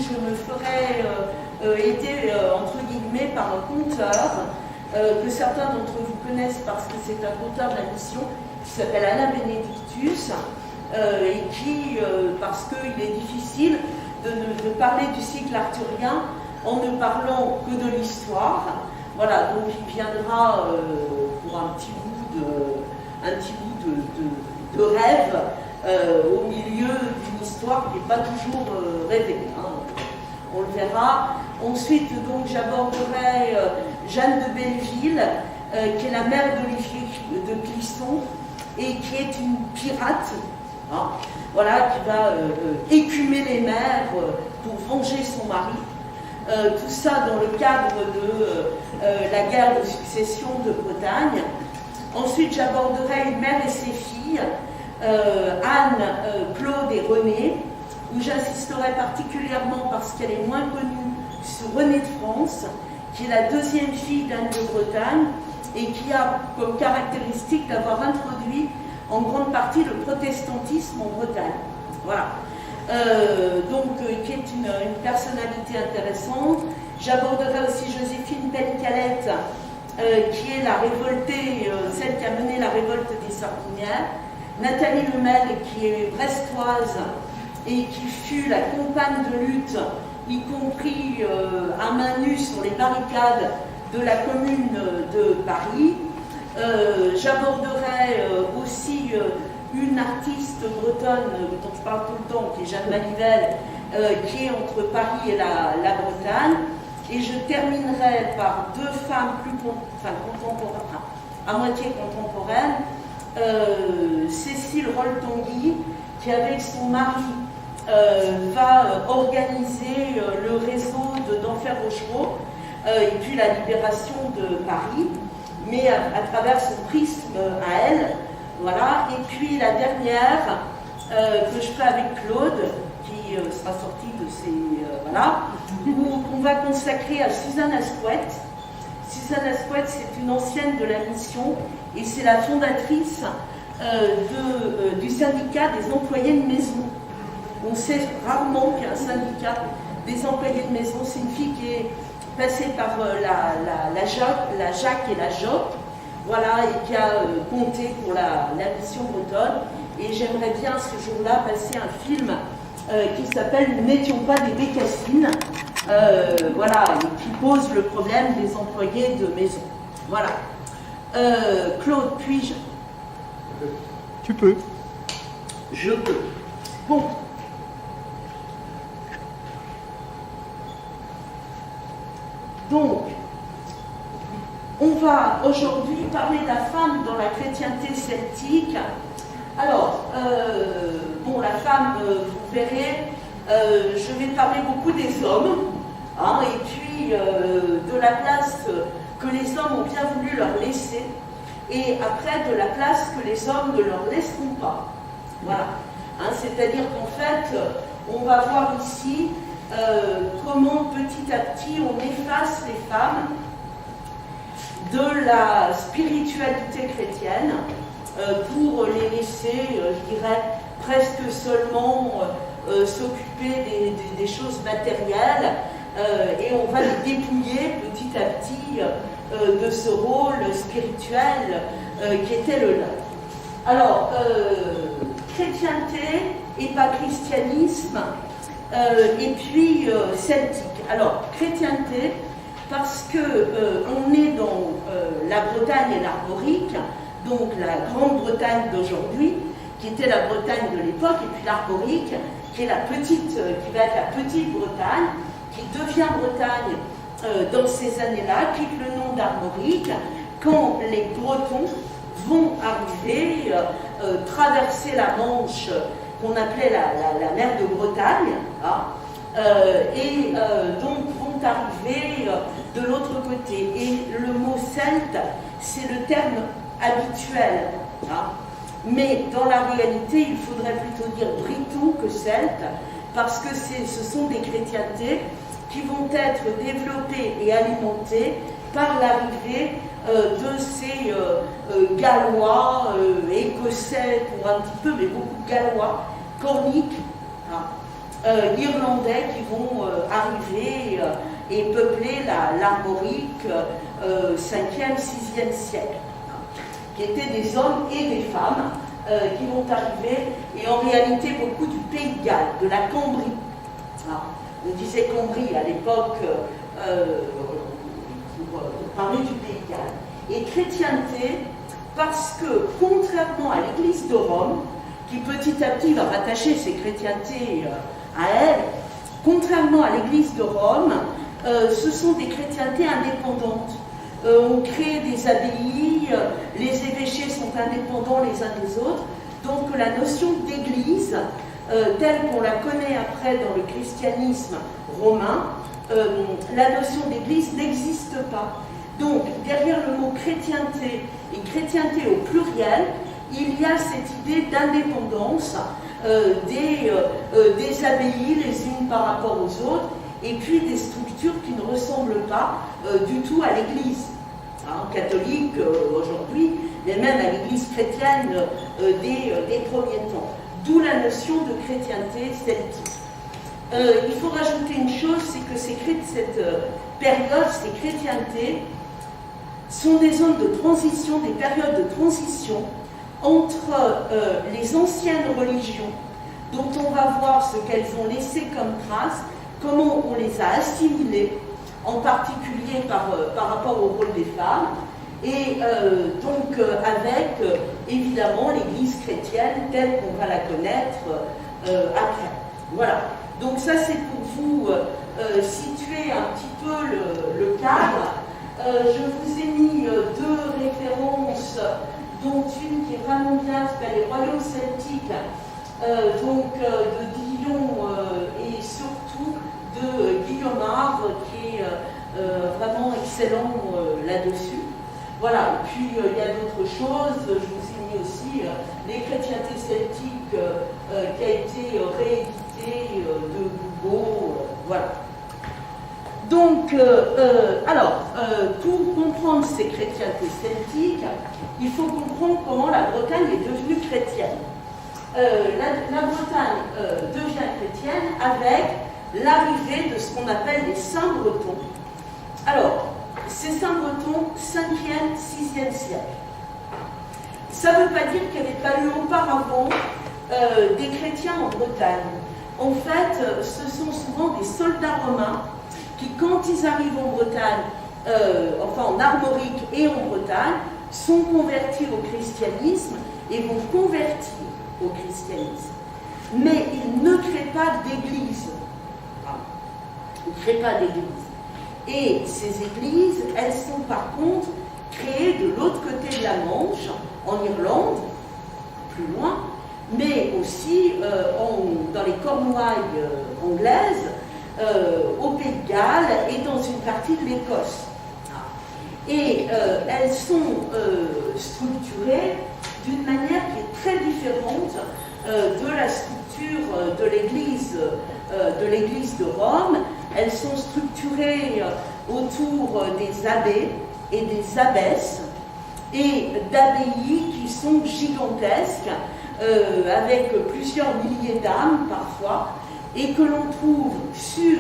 je me ferai aider, entre guillemets, par un conteur que certains d'entre vous connaissent parce que c'est un conteur de la mission qui s'appelle Alain Benedictus et qui, parce qu'il est difficile de parler du cycle arthurien en ne parlant que de l'histoire. Voilà, donc il viendra pour un petit bout de rêve au milieu d'une histoire qui n'est pas toujours rêvée. Hein. On le verra. Ensuite, donc, j'aborderai Jeanne de Belleville, qui est la mère d'Olivier de Clisson et qui est une pirate, hein, voilà, qui va écumer les mers pour venger son mari. Tout ça dans le cadre de la guerre de succession de Bretagne. Ensuite, j'aborderai Une mère et ses filles, Anne, Claude et Renée, où j'insisterai particulièrement parce qu'elle est moins connue sur Renée de France, qui est la deuxième fille d'Anne de Bretagne et qui a comme caractéristique d'avoir introduit en grande partie le protestantisme en Bretagne. Voilà. Qui est une personnalité intéressante. J'aborderai aussi Joséphine Pencalette, qui est la révoltée, celle qui a mené la révolte des Sardinières. Nathalie Lemel, qui est brestoise et qui fut la compagne de lutte, y compris à main nue sur les barricades de la commune de Paris. J'aborderai aussi une artiste bretonne dont je parle tout le temps, qui est Jeanne Manivelle, qui est entre Paris et la Bretagne. Et je terminerai par deux femmes contemporaines, à moitié contemporaines. Cécile Roll-Tanguy, qui avec son mari va organiser le réseau d'Enfer Rochereau et puis la libération de Paris, mais à travers son prisme à elle. Voilà. Et puis la dernière que je ferai avec Claude, qui sera sortie de ces... voilà, où on va consacrer à Suzanne Asquette. Suzanne Asquette, c'est une ancienne de la mission et c'est la fondatrice du syndicat des employés de maison. On sait rarement qu'il y a un syndicat des employés de maison. C'est une fille qui est passée par la JAC et la JOC, voilà, et qui a compté pour la mission bretonne. Et j'aimerais bien ce jour-là passer un film qui s'appelle « Nous n'étions pas des bécassines », voilà, et qui pose le problème des employés de maison. Voilà. Claude, puis-je? Tu peux. Je peux. Bon. Donc, on va aujourd'hui parler de la femme dans la chrétienté celtique. Alors, bon, la femme, vous verrez, je vais parler beaucoup des hommes, hein, et puis de la place que les hommes ont bien voulu leur laisser, et après de la place que les hommes ne leur laisseront pas. Voilà. Hein, c'est-à-dire qu'en fait, on va voir ici comment petit à petit on efface les femmes de la spiritualité chrétienne pour les laisser, je dirais, presque seulement s'occuper des choses matérielles et on va les dépouiller petit à petit de ce rôle spirituel qui était le leur. Alors, chrétienté et pas christianisme, et puis celtique. Alors, chrétienté, parce que on est dans la Bretagne et l'Armorique, donc la Grande-Bretagne d'aujourd'hui, qui était la Bretagne de l'époque, et puis l'Armorique, qui est la petite, qui va être la petite Bretagne, qui devient Bretagne dans ces années-là, quitte le nom d'Armorique, quand les Bretons vont arriver, traverser la Manche, qu'on appelait la mer de Bretagne, hein, et donc vont arriver de l'autre côté. Et le mot celte, c'est le terme habituel. Hein. Mais dans la réalité, il faudrait plutôt dire briton que celte, parce que ce sont des chrétientés qui vont être développées et alimentées par l'arrivée de ces Gallois, Écossais pour un petit peu, mais beaucoup Gallois, corniques, hein, irlandais qui vont arriver et peupler l'Armorique 5e, 6e siècle, qui étaient des hommes et des femmes qui vont arriver, et en réalité beaucoup du Pays de Galles, de la Cambrie. On disait Cambrie à l'époque pour parler du Pays de Galles. Et chrétienté, parce que contrairement à l'Église de Rome, qui petit à petit va rattacher ses chrétientés à elle, contrairement à l'Église de Rome, ce sont des chrétientés indépendantes. On crée des abbayes, les évêchés sont indépendants les uns des autres, donc la notion d'église, telle qu'on la connaît après dans le christianisme romain, la notion d'église n'existe pas. Donc, derrière le mot chrétienté, et chrétienté au pluriel, il y a cette idée d'indépendance des abbayes les unes par rapport aux autres, et puis des structures qui ne ressemblent pas du tout à l'Église catholique aujourd'hui, mais même à l'Église chrétienne des premiers temps. D'où la notion de chrétienté celtique. Il faut rajouter une chose, c'est que cette période, ces chrétientés, sont des zones de transition, des périodes de transition entre les anciennes religions, dont on va voir ce qu'elles ont laissé comme trace, comment on les a assimilées, en particulier par rapport au rôle des femmes, et donc avec évidemment l'Église chrétienne telle qu'on va la connaître après. Voilà. Donc ça c'est pour vous situer un petit peu le cadre. Je vous ai mis deux références, dont une qui est vraiment bien, qui s'appelle Les Royaumes celtiques, de Dillon et surtout de Guillaumard, qui est vraiment excellent là-dessus. Voilà, et puis il y a d'autres choses, je vous ai mis aussi Les chrétientés celtiques, qui a été réédité de Hugo, voilà. Donc, pour comprendre ces chrétientés celtiques, il faut comprendre comment la Bretagne est devenue chrétienne. La Bretagne devient chrétienne avec l'arrivée de ce qu'on appelle les Saint-Bretons. Alors, ces Saint-Bretons, 5e, 6e siècle. Ça ne veut pas dire qu'il n'y avait pas eu auparavant des chrétiens en Bretagne. En fait, ce sont souvent des soldats romains qui, quand ils arrivent en Bretagne, en Armorique et en Bretagne, sont convertis au christianisme et vont convertir au christianisme. Mais ils ne créent pas d'église. Ils ne créent pas d'église. Et ces églises, elles sont par contre créées de l'autre côté de la Manche, en Irlande, plus loin, mais aussi dans les Cornouailles anglaises, au Pays de Galles et dans une partie de l'Écosse. Et elles sont structurées d'une manière qui est très différente de la structure de l'Église de Rome. Elles sont structurées autour des abbés et des abbesses et d'abbayes qui sont gigantesques, avec plusieurs milliers d'âmes parfois, et que l'on trouve sur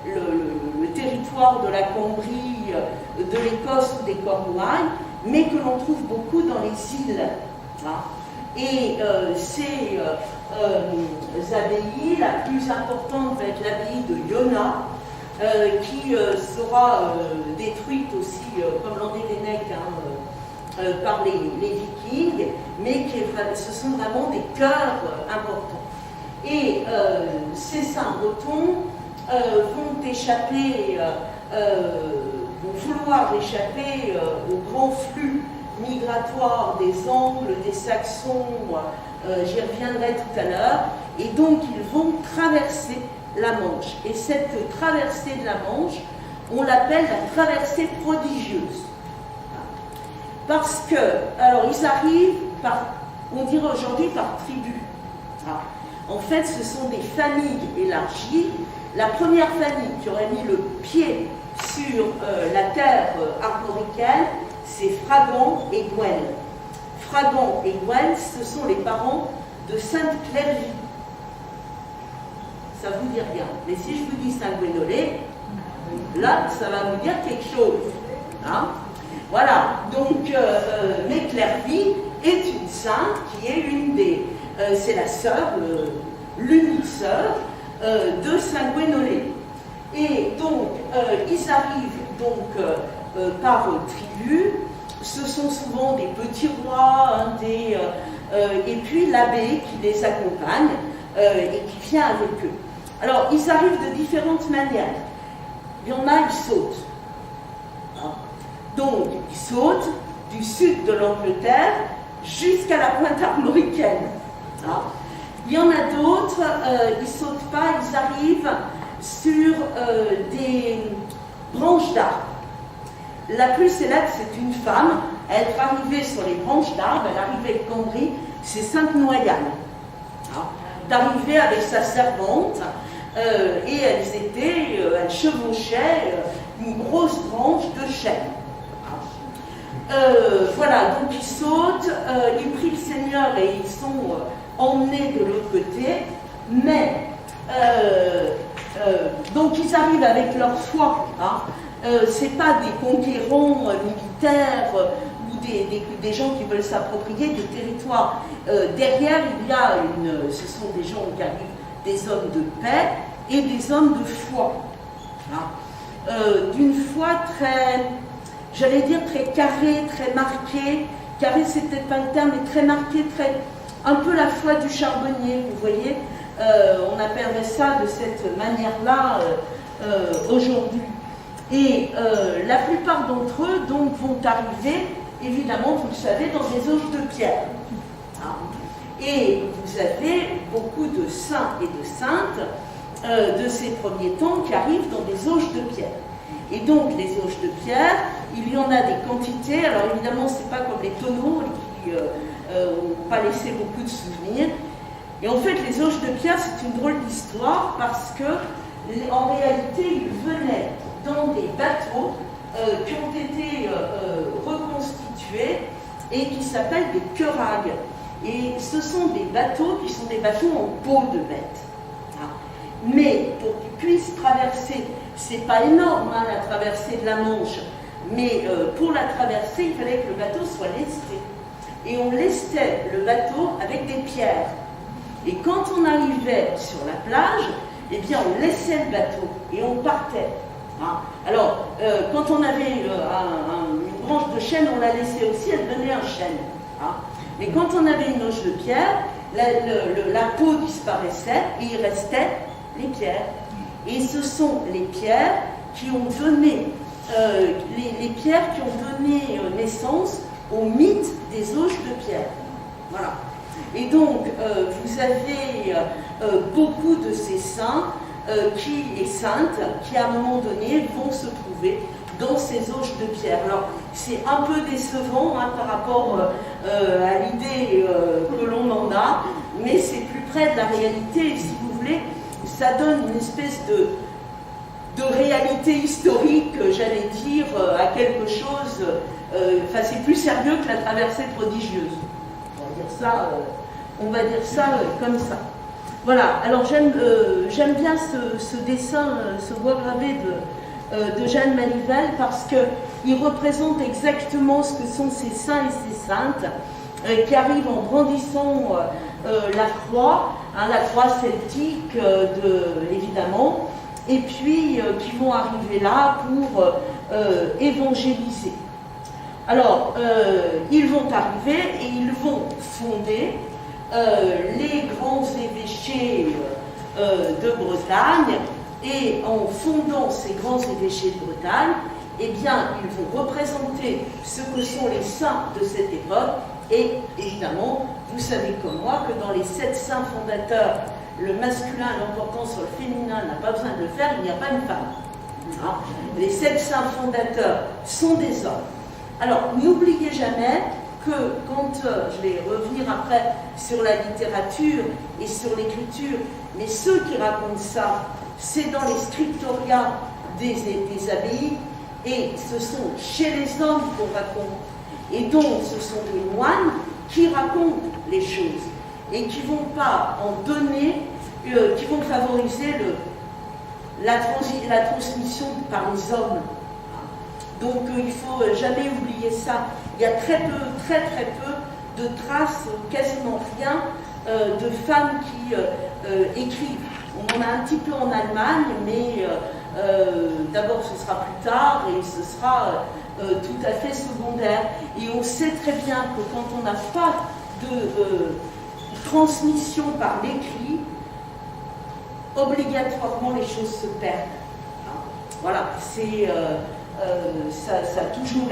le territoire de la Cambrie, de l'Écosse ou des Cornouailles, mais que l'on trouve beaucoup dans les îles. Et ces abbayes, la plus importante va être l'abbaye de Iona, qui sera détruite aussi, comme Landévennec, par les Vikings, mais ce sont vraiment des cœurs importants. Et ces Saint-Bretons vont échapper, vont vouloir échapper au grand flux migratoire des Angles, des Saxons, j'y reviendrai tout à l'heure, et donc ils vont traverser la Manche. Et cette traversée de la Manche, on l'appelle la traversée prodigieuse. Parce que, alors ils arrivent par, on dirait aujourd'hui par tribu. En fait, ce sont des familles élargies. La première famille qui aurait mis le pied sur la terre armoricaine, c'est Fragan et Gwen. Fragan et Gwen, ce sont les parents de Sainte Clairvy. ça vous dit rien. Mais si je vous dis Sanguinolé, là, ça va vous dire quelque chose. Hein? Voilà, donc Mère Clairvy est une sainte qui est une des... c'est la sœur, l'unique sœur de Sanguinolé. Et donc, ils arrivent donc par tribu. Ce sont souvent des petits rois, hein, et puis l'abbé qui les accompagne et qui vient avec eux. Alors, ils arrivent de différentes manières. Il y en a, ils sautent. Hein. Donc, ils sautent du sud de l'Angleterre jusqu'à la pointe armoricaine. Hein. Il y en a d'autres, ils ne sautent pas, ils arrivent sur des branches d'arbres. La plus célèbre, c'est une femme, elle est arrivée sur les branches d'arbres, elle arrivait de Cambrai, c'est Sainte Noyane. Hein. D'arriver avec sa servante, et elles chevauchaient une grosse branche de chêne. Voilà, donc ils sautent, ils prient le Seigneur et ils sont emmenés de l'autre côté, mais donc ils arrivent avec leur foi. Hein. C'est pas des conquérants militaires ou des gens qui veulent s'approprier des territoires. Derrière, ce sont des gens qui arrivent, des hommes de paix et des hommes de foi. Hein. D'une foi très, j'allais dire très carrée, très marquée. Carré, c'est peut-être pas le terme, mais très marquée, un peu la foi du charbonnier, vous voyez. On appellerait ça de cette manière-là aujourd'hui. Et la plupart d'entre eux donc vont arriver, évidemment, vous le savez, dans des auges de pierre. Hein. Et vous avez beaucoup de saints et de saintes de ces premiers temps qui arrivent dans des auges de pierre. Et donc les auges de pierre, il y en a des quantités. Alors évidemment, c'est pas comme les tonneaux qui n'ont pas laissé beaucoup de souvenirs. Et en fait, les auges de pierre, c'est une drôle d'histoire parce que en réalité, ils venaient dans des bateaux qui ont été reconstitués et qui s'appellent des queragues. Et ce sont des bateaux qui sont des bateaux en peau de bête. Hein. Mais pour qu'ils puissent traverser, c'est pas énorme hein, la traversée de la Manche, mais pour la traverser, il fallait que le bateau soit lesté. Et on lestait le bateau avec des pierres. Et quand on arrivait sur la plage, eh bien on laissait le bateau et on partait. Hein. Alors, quand on avait une branche de chêne, on la laissait aussi, elle devenait un chêne. Hein. Mais quand on avait une auge de pierre, la peau disparaissait et il restait les pierres. Et ce sont les pierres qui ont donné, les pierres qui ont donné naissance au mythe des auges de pierre. Voilà. Et donc, vous avez beaucoup de ces saints et saintes qui, à un moment donné, vont se trouver dans ces auges de pierre. Alors, c'est un peu décevant hein, par rapport à l'idée que l'on en a, mais c'est plus près de la réalité, et si vous voulez, ça donne une espèce de réalité historique, j'allais dire, à quelque chose, enfin, c'est plus sérieux que la traversée prodigieuse. On va dire ça comme ça. Voilà, alors j'aime bien ce dessin, ce bois gravé de Jeanne Manivelle parce qu'il représente exactement ce que sont ces saints et ces saintes qui arrivent en brandissant la croix celtique évidemment, et puis qui vont arriver là pour évangéliser. Alors, ils vont arriver et ils vont fonder les grands évêchés de Bretagne, et en fondant ces grands évêchés de Bretagne, eh bien, ils vont représenter ce que sont les saints de cette époque, et évidemment, vous savez comme moi que dans les 7 saints fondateurs, le masculin l'emportant sur le féminin n'a pas besoin de le faire, il n'y a pas une femme. Hein. Les 7 saints fondateurs sont des hommes. Alors, n'oubliez jamais que quand, je vais revenir après sur la littérature et sur l'écriture, mais ceux qui racontent ça, c'est dans les scriptoria des abbayes, et ce sont chez les hommes qu'on raconte. Et donc, ce sont des moines qui racontent les choses, et qui ne vont pas en donner qui vont favoriser la transmission par les hommes. Donc il ne faut jamais oublier ça. Il y a très peu de traces, quasiment rien, de femmes qui écrivent. On en a un petit peu en Allemagne, mais d'abord ce sera plus tard et ce sera tout à fait secondaire. Et on sait très bien que quand on n'a pas de transmission par l'écrit, obligatoirement les choses se perdent. Voilà, c'est, ça a toujours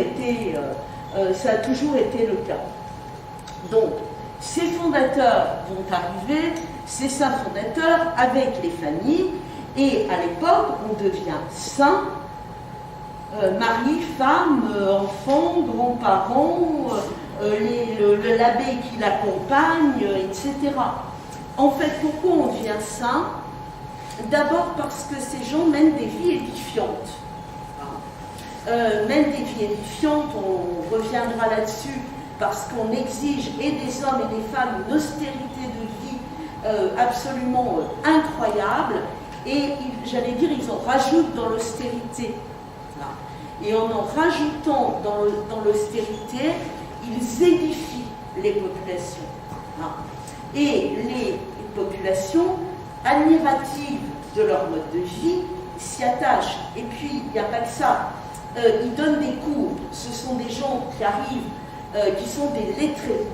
été le cas. Donc, ces fondateurs vont arriver, ces saints fondateurs avec les familles, et à l'époque, on devient saint, mari, femme, enfant, grands-parents, l'abbé qui l'accompagne, etc. En fait, pourquoi on devient saint? D'abord parce que ces gens mènent des vies édifiantes. Mènent des vies édifiantes, on reviendra là-dessus, parce qu'on exige et des hommes et des femmes une austérité de vie absolument incroyable, et j'allais dire, ils en rajoutent dans l'austérité. Et en rajoutant dans l'austérité, ils édifient les populations. Et les populations, admiratives de leur mode de vie, s'y attachent. Et puis, il n'y a pas que ça. Ils donnent des cours. Ce sont des gens qui arrivent, qui sont des lettrés.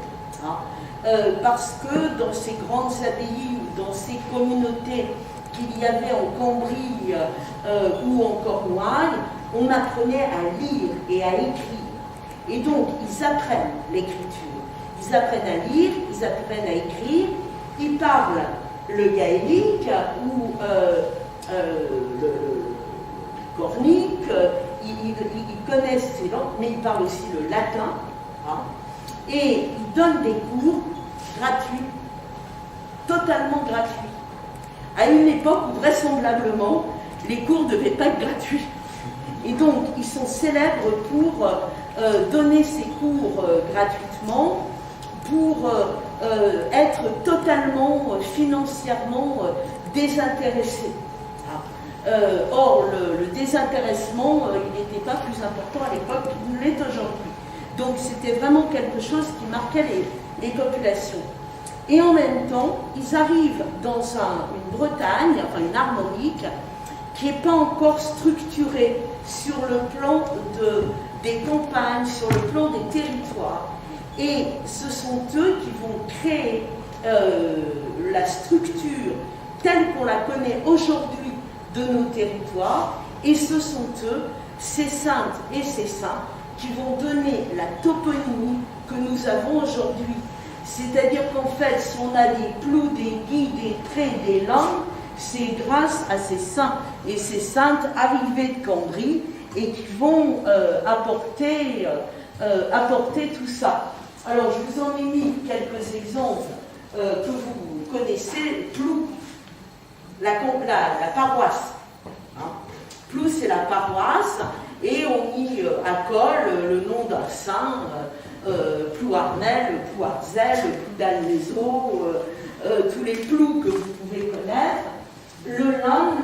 Parce que dans ces grandes abbayes ou dans ces communautés qu'il y avait en Cambrie ou en Cornouailles, on apprenait à lire et à écrire. Et donc, ils apprennent l'écriture. Ils apprennent à lire, ils apprennent à écrire, ils parlent le gaélique ou le cornique, ils connaissent ces langues, mais ils parlent aussi le latin. Et ils donnent des cours gratuits, totalement gratuits. À une époque où vraisemblablement les cours ne devaient pas être gratuits. Et donc ils sont célèbres pour donner ces cours gratuitement, pour être totalement financièrement désintéressés. Or le désintéressement, il n'était pas plus important à l'époque qu'il ne l'est aujourd'hui. Donc c'était vraiment quelque chose qui marquait les populations. Et en même temps, ils arrivent dans une Bretagne, enfin une Armorique, qui n'est pas encore structurée sur le plan des campagnes, sur le plan des territoires. Et ce sont eux qui vont créer la structure telle qu'on la connaît aujourd'hui de nos territoires. Et ce sont eux, ces saintes et ces saints, qui vont donner la toponymie que nous avons aujourd'hui. C'est-à-dire qu'en fait, si on a des clous, des guides, des traits, des langues, c'est grâce à ces saints et ces saintes arrivés de Cambrie et qui vont apporter tout ça. Alors, je vous en ai mis quelques exemples que vous connaissez. Plou, la paroisse. Plou, c'est la paroisse, et on y accole le nom d'un saint, Plouarnel, Plouarzel, Ploudalmézo, tous les plous que vous pouvez connaître. Le lin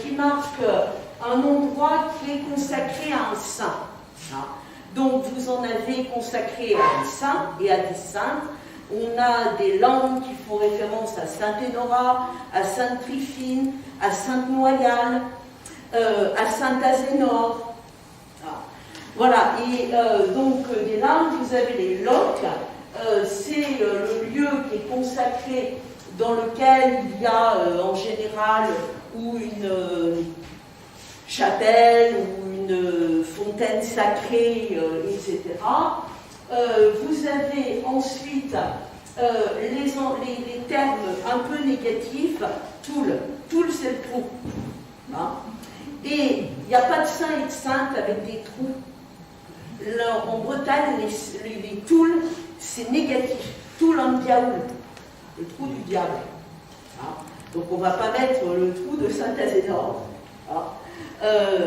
qui marque un endroit qui est consacré à un saint. Donc vous en avez consacré à des saints et à des saintes. On a des langues qui font référence à Sainte-Hénora, à Sainte-Tryphine, à Sainte-Noyale, à Saint-Azénor. Voilà, et donc des langues, vous avez les loques, c'est le lieu qui est consacré dans lequel il y a en général ou une chapelle ou une fontaine sacrée, etc. Vous avez ensuite les termes un peu négatifs. Toul. Toul, c'est le trou. Et il n'y a pas de saint et de sainte avec des trous. Là, en Bretagne, les touls, c'est négatif. Toul en diaoul, le trou du diable. Donc on ne va pas mettre le trou de Saint-Azénor.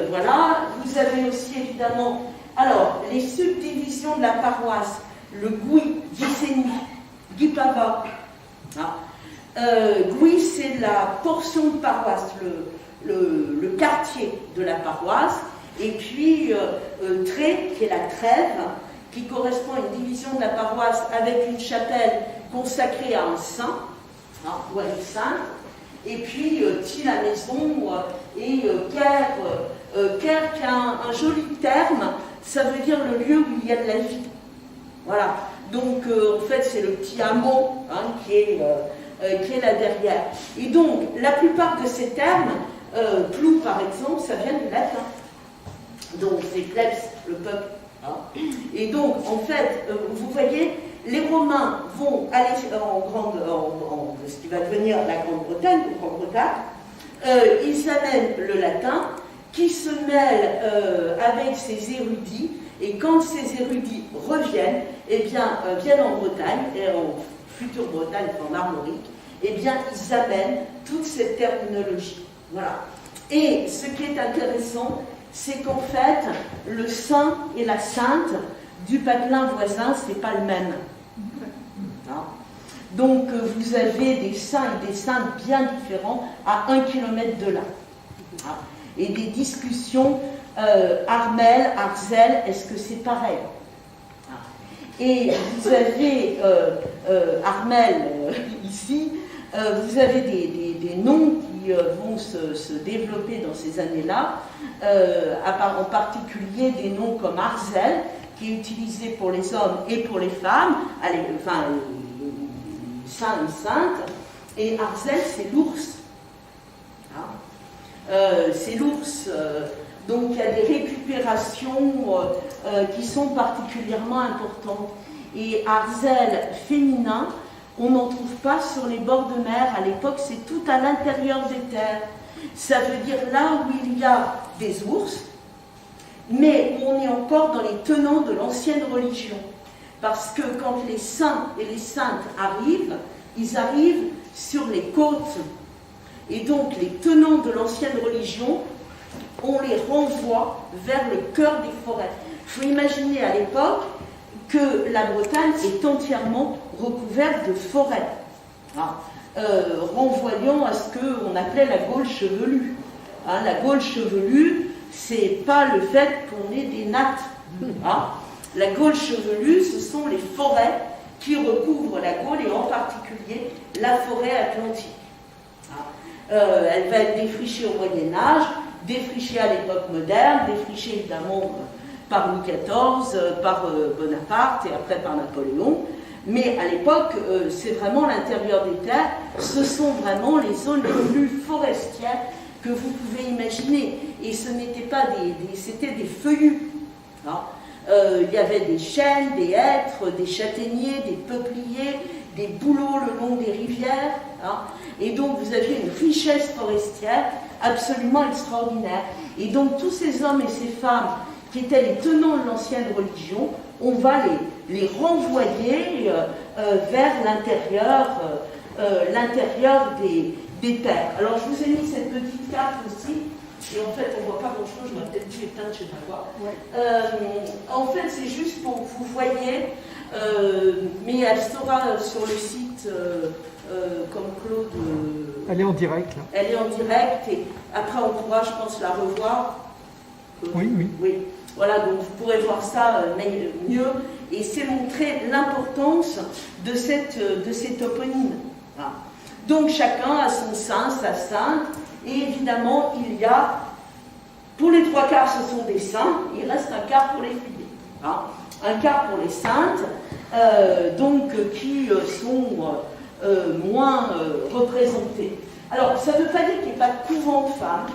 Voilà, vous avez aussi évidemment, alors, les subdivisions de la paroisse, le Gouy, Guicény, Guipava. Gouy, c'est la portion de paroisse, le quartier de la paroisse, et puis Tré, qui est la trève, qui correspond à une division de la paroisse avec une chapelle consacrée à un saint, ou à une sainte, et puis Thi, la maison, et Caire, qui a un joli terme, ça veut dire le lieu où il y a de la vie. Voilà. Donc, en fait, c'est le petit hameau qui est là derrière. Et donc, la plupart de ces termes, Plou, par exemple, ça vient du latin. Donc, c'est plebs, le peuple. Et donc, en fait, vous voyez, les Romains vont aller en ce qui va devenir la Grande-Bretagne, ils amènent le latin, qui se mêle avec ces érudits, et quand ces érudits reviennent, eh bien, viennent en Bretagne, et en future Bretagne, en armorique, eh bien, ils amènent toute cette terminologie. Voilà. Et ce qui est intéressant, c'est qu'en fait, le saint et la sainte du patelin voisin, ce n'est pas le même. Donc, vous avez des saints et des saintes bien différents à 1 kilomètre de là. Et des discussions, Armel, Arzel, est-ce que c'est pareil? Et vous avez Armel ici, vous avez des noms qui vont se développer dans ces années-là, en particulier des noms comme Arzel, qui est utilisé pour les hommes et pour les femmes, enfin, saint et sainte, et Arzel, c'est l'ours. C'est l'ours. Donc il y a des récupérations qui sont particulièrement importantes. Et Arzel féminin, on n'en trouve pas sur les bords de mer. À l'époque, c'est tout à l'intérieur des terres. Ça veut dire là où il y a des ours, mais on est encore dans les tenants de l'ancienne religion. Parce que quand les saints et les saintes arrivent, ils arrivent sur les côtes. Et donc les tenants de l'ancienne religion, on les renvoie vers le cœur des forêts. Il faut imaginer à l'époque que la Bretagne est entièrement recouverte de forêts, renvoyant à ce qu'on appelait la Gaule chevelue. La Gaule chevelue, c'est pas le fait qu'on ait des nattes. La Gaule chevelue, ce sont les forêts qui recouvrent la Gaule, et en particulier la forêt atlantique. Elle va être défrichée au Moyen-Âge, défrichée à l'époque moderne, défrichée évidemment par Louis XIV, par Bonaparte et après par Napoléon. Mais à l'époque, c'est vraiment l'intérieur des terres, ce sont vraiment les zones les plus forestières que vous pouvez imaginer. Et ce n'était pas c'était des feuillus. Il y avait des chênes, des hêtres, des châtaigniers, des peupliers, des bouleaux le long des rivières. Et donc vous aviez une richesse forestière absolument extraordinaire. Et donc tous ces hommes et ces femmes qui étaient les tenants de l'ancienne religion, on va les renvoyer vers l'intérieur des terres. Alors je vous ai mis cette petite carte aussi, et en fait on ne voit pas grand chose, je vais peut-être dû éteindre, je ne sais pas quoi. En fait c'est juste pour que vous voyez, mais elle sera sur le site comme Claude. Elle est en direct là. Elle est en direct, et après on pourra, je pense, la revoir. Oui. Voilà, donc vous pourrez voir ça mieux, et c'est montrer l'importance de ces toponymes. Donc chacun a son saint, sa sainte, et évidemment il y a, pour les 3 quarts ce sont des saints, il reste un quart pour les filles. Un quart pour les saintes, qui sont moins représentées. Alors ça ne veut pas dire qu'il n'y ait pas de couvent de femmes,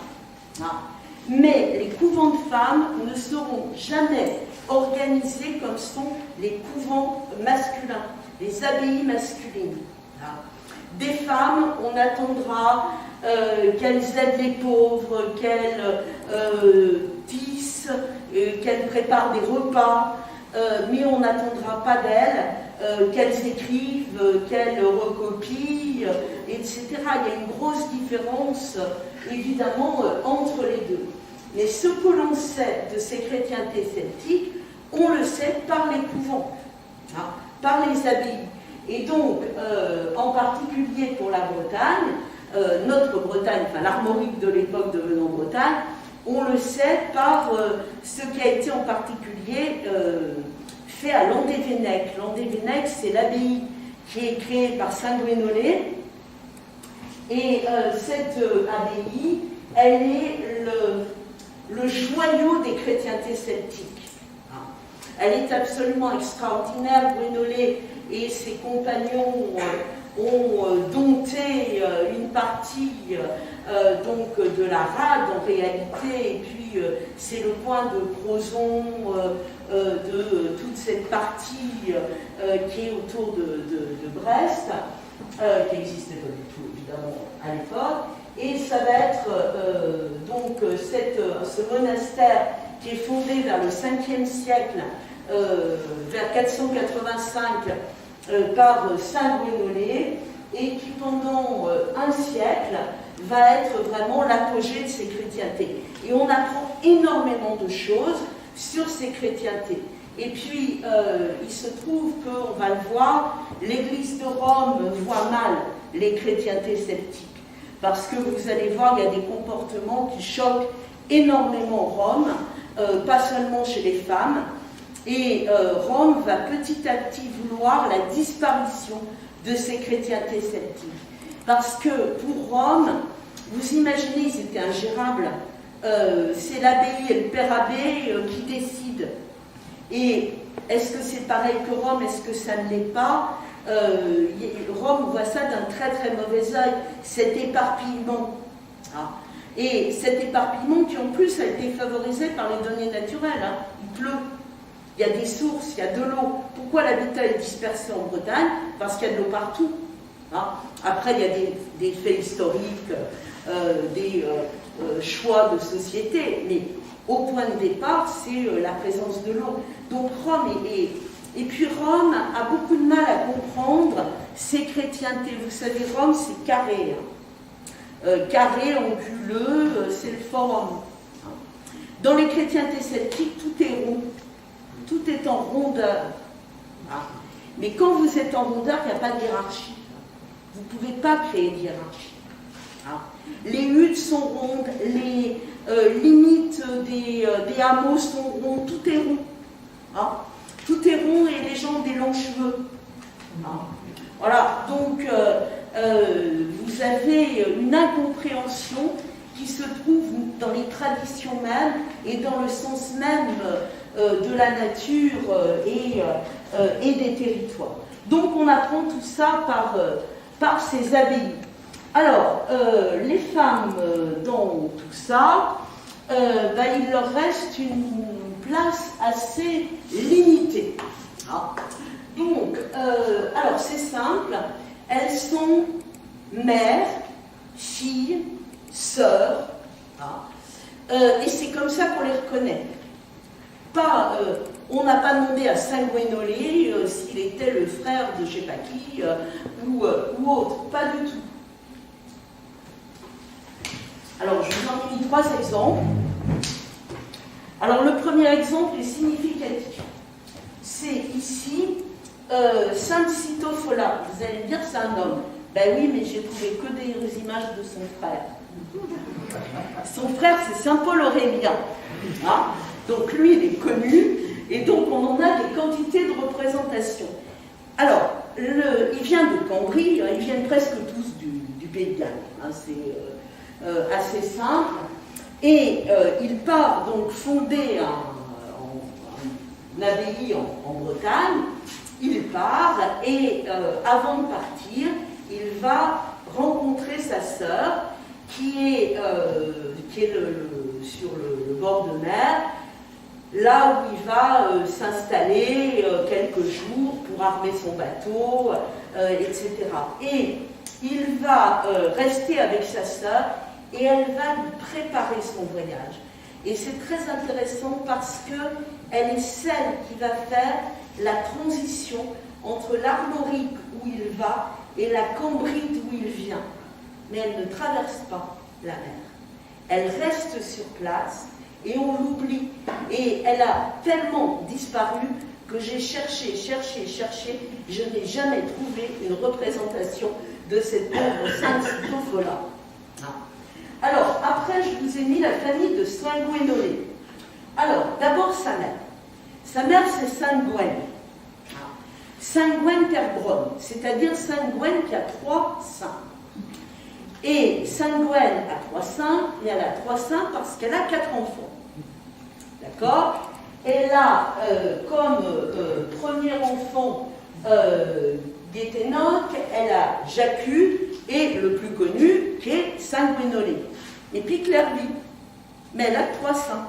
mais les couvents de femmes ne seront jamais organisés comme sont les couvents masculins, les abbayes masculines. Des femmes, on attendra qu'elles aident les pauvres, qu'elles tissent, qu'elles préparent des repas, mais on n'attendra pas d'elles qu'elles écrivent, qu'elles recopient, etc. Il y a une grosse différence, évidemment, entre les deux. Mais ce que l'on sait de ces chrétientés celtiques, on le sait par les couvents, par les abbayes. Et donc, en particulier pour la Bretagne, notre Bretagne, enfin l'armorique de l'époque devenant Bretagne, on le sait par ce qui a été en particulier fait à Landévennec. Landévennec, c'est l'abbaye qui est créée par Saint Gwénolé. Et cette abbaye, elle est le joyau des chrétientés celtiques. Elle est absolument extraordinaire. Gwénolé et ses compagnons ont dompté une partie donc de la rade en réalité, et puis c'est le coin de Crozon, de toute cette partie qui est autour de Brest, qui n'existait pas du tout évidemment à l'époque, et ça va être donc ce monastère qui est fondé vers le 5e siècle, vers 485 par Saint Gwénolé, et qui pendant un siècle va être vraiment l'apogée de ces chrétientés. Et on apprend énormément de choses sur ces chrétientés. Et puis, il se trouve qu'on va le voir, l'Église de Rome voit mal les chrétientés celtiques. Parce que vous allez voir, il y a des comportements qui choquent énormément Rome, pas seulement chez les femmes. Et Rome va petit à petit vouloir la disparition de ces chrétientés celtiques. Parce que pour Rome, vous imaginez, ils étaient ingérables. C'est l'abbaye et le père abbé qui décident. Et est-ce que c'est pareil que Rome? Est-ce que ça ne l'est pas? Rome voit ça d'un très très mauvais œil, cet éparpillement. Et cet éparpillement qui en plus a été favorisé par les données naturelles. Il pleut, il y a des sources, il y a de l'eau. Pourquoi l'habitat est dispersé en Bretagne? Parce qu'il y a de l'eau partout. Après, il y a des faits historiques, des choix de société, mais au point de départ, c'est la présence de l'eau. Donc Rome et puis Rome a beaucoup de mal à comprendre ces chrétientés. Vous savez, Rome, c'est carré. Carré, anguleux, c'est le forum. Dans les chrétientés celtiques, tout est rond. Tout est en rondeur. Mais quand vous êtes en rondeur, il n'y a pas de hiérarchie. Vous ne pouvez pas créer de hiérarchie. Les huttes sont rondes, les limites des hameaux sont ronds, tout est rond. Tout est rond et les gens ont des longs cheveux. Voilà, donc vous avez une incompréhension qui se trouve dans les traditions mêmes et dans le sens même de la nature et des territoires. Donc on apprend tout ça par ces abbayes. Alors, les femmes dans tout ça, il leur reste une place assez limitée. Donc, alors c'est simple, elles sont mères, filles, sœurs, et c'est comme ça qu'on les reconnaît. On n'a pas demandé à Saint Gwénolé s'il était le frère de je ne sais pas qui ou autre, pas du tout. Alors, je vous en ai mis 3 exemples. Alors, le premier exemple est significatif. C'est ici Sainte Cytophola. Vous allez me dire, c'est un homme. Ben oui, mais j'ai trouvé que des images de son frère. Son frère, c'est Saint Paul Aurélien. Donc, lui, il est connu. Et donc, on en a des quantités de représentations. Alors, il vient de Cambry. Ils viennent presque tous du Pays de Galles. C'est assez simple. Et il part donc fonder une abbaye en Bretagne. Il part et avant de partir, il va rencontrer sa sœur qui est sur le bord de mer, là où il va s'installer quelques jours pour armer son bateau, etc. Et il va rester avec sa sœur et elle va lui préparer son voyage. Et c'est très intéressant parce qu'elle est celle qui va faire la transition entre l'Armorique où il va et la Cambrite où il vient. Mais elle ne traverse pas la mer. Elle reste sur place et on l'oublie. Et elle a tellement disparu que j'ai cherché, je n'ai jamais trouvé une représentation de cette pauvre sainte Tofola. Alors, après, je vous ai mis la famille de Sanguinolé. Alors, d'abord sa mère. Sa mère, c'est Sainte Gwen. Sainte Gwen Terbronne, c'est-à-dire Sainte Gwen qui a 3 saints. Et Sainte Gwen a 3 saints, et elle a 3 saints parce qu'elle a 4 enfants. D'accord? Elle a comme premier enfant Guéthénoc, elle a Jacu, et le plus connu qui est Sainte Gwénolé. Et puis Clairvy. Mais elle a 3 saints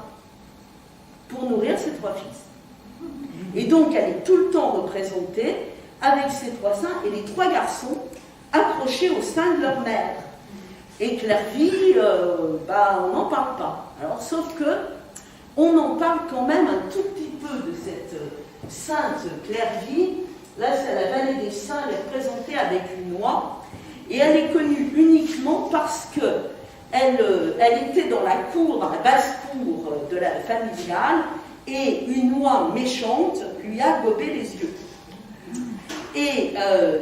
pour nourrir ses 3 fils. Et donc elle est tout le temps représentée avec ses 3 saints et les 3 garçons accrochés au sein de leur mère. Et Clairvy, on n'en parle pas. Alors, sauf que on en parle quand même un tout petit peu de cette sainte Clairvy. Là, c'est la vallée des saints, elle est représentée avec une oie. Et elle est connue uniquement parce qu'elle était dans la cour, dans la basse-cour de la familiale, et une oie méchante lui a gobé les yeux. Et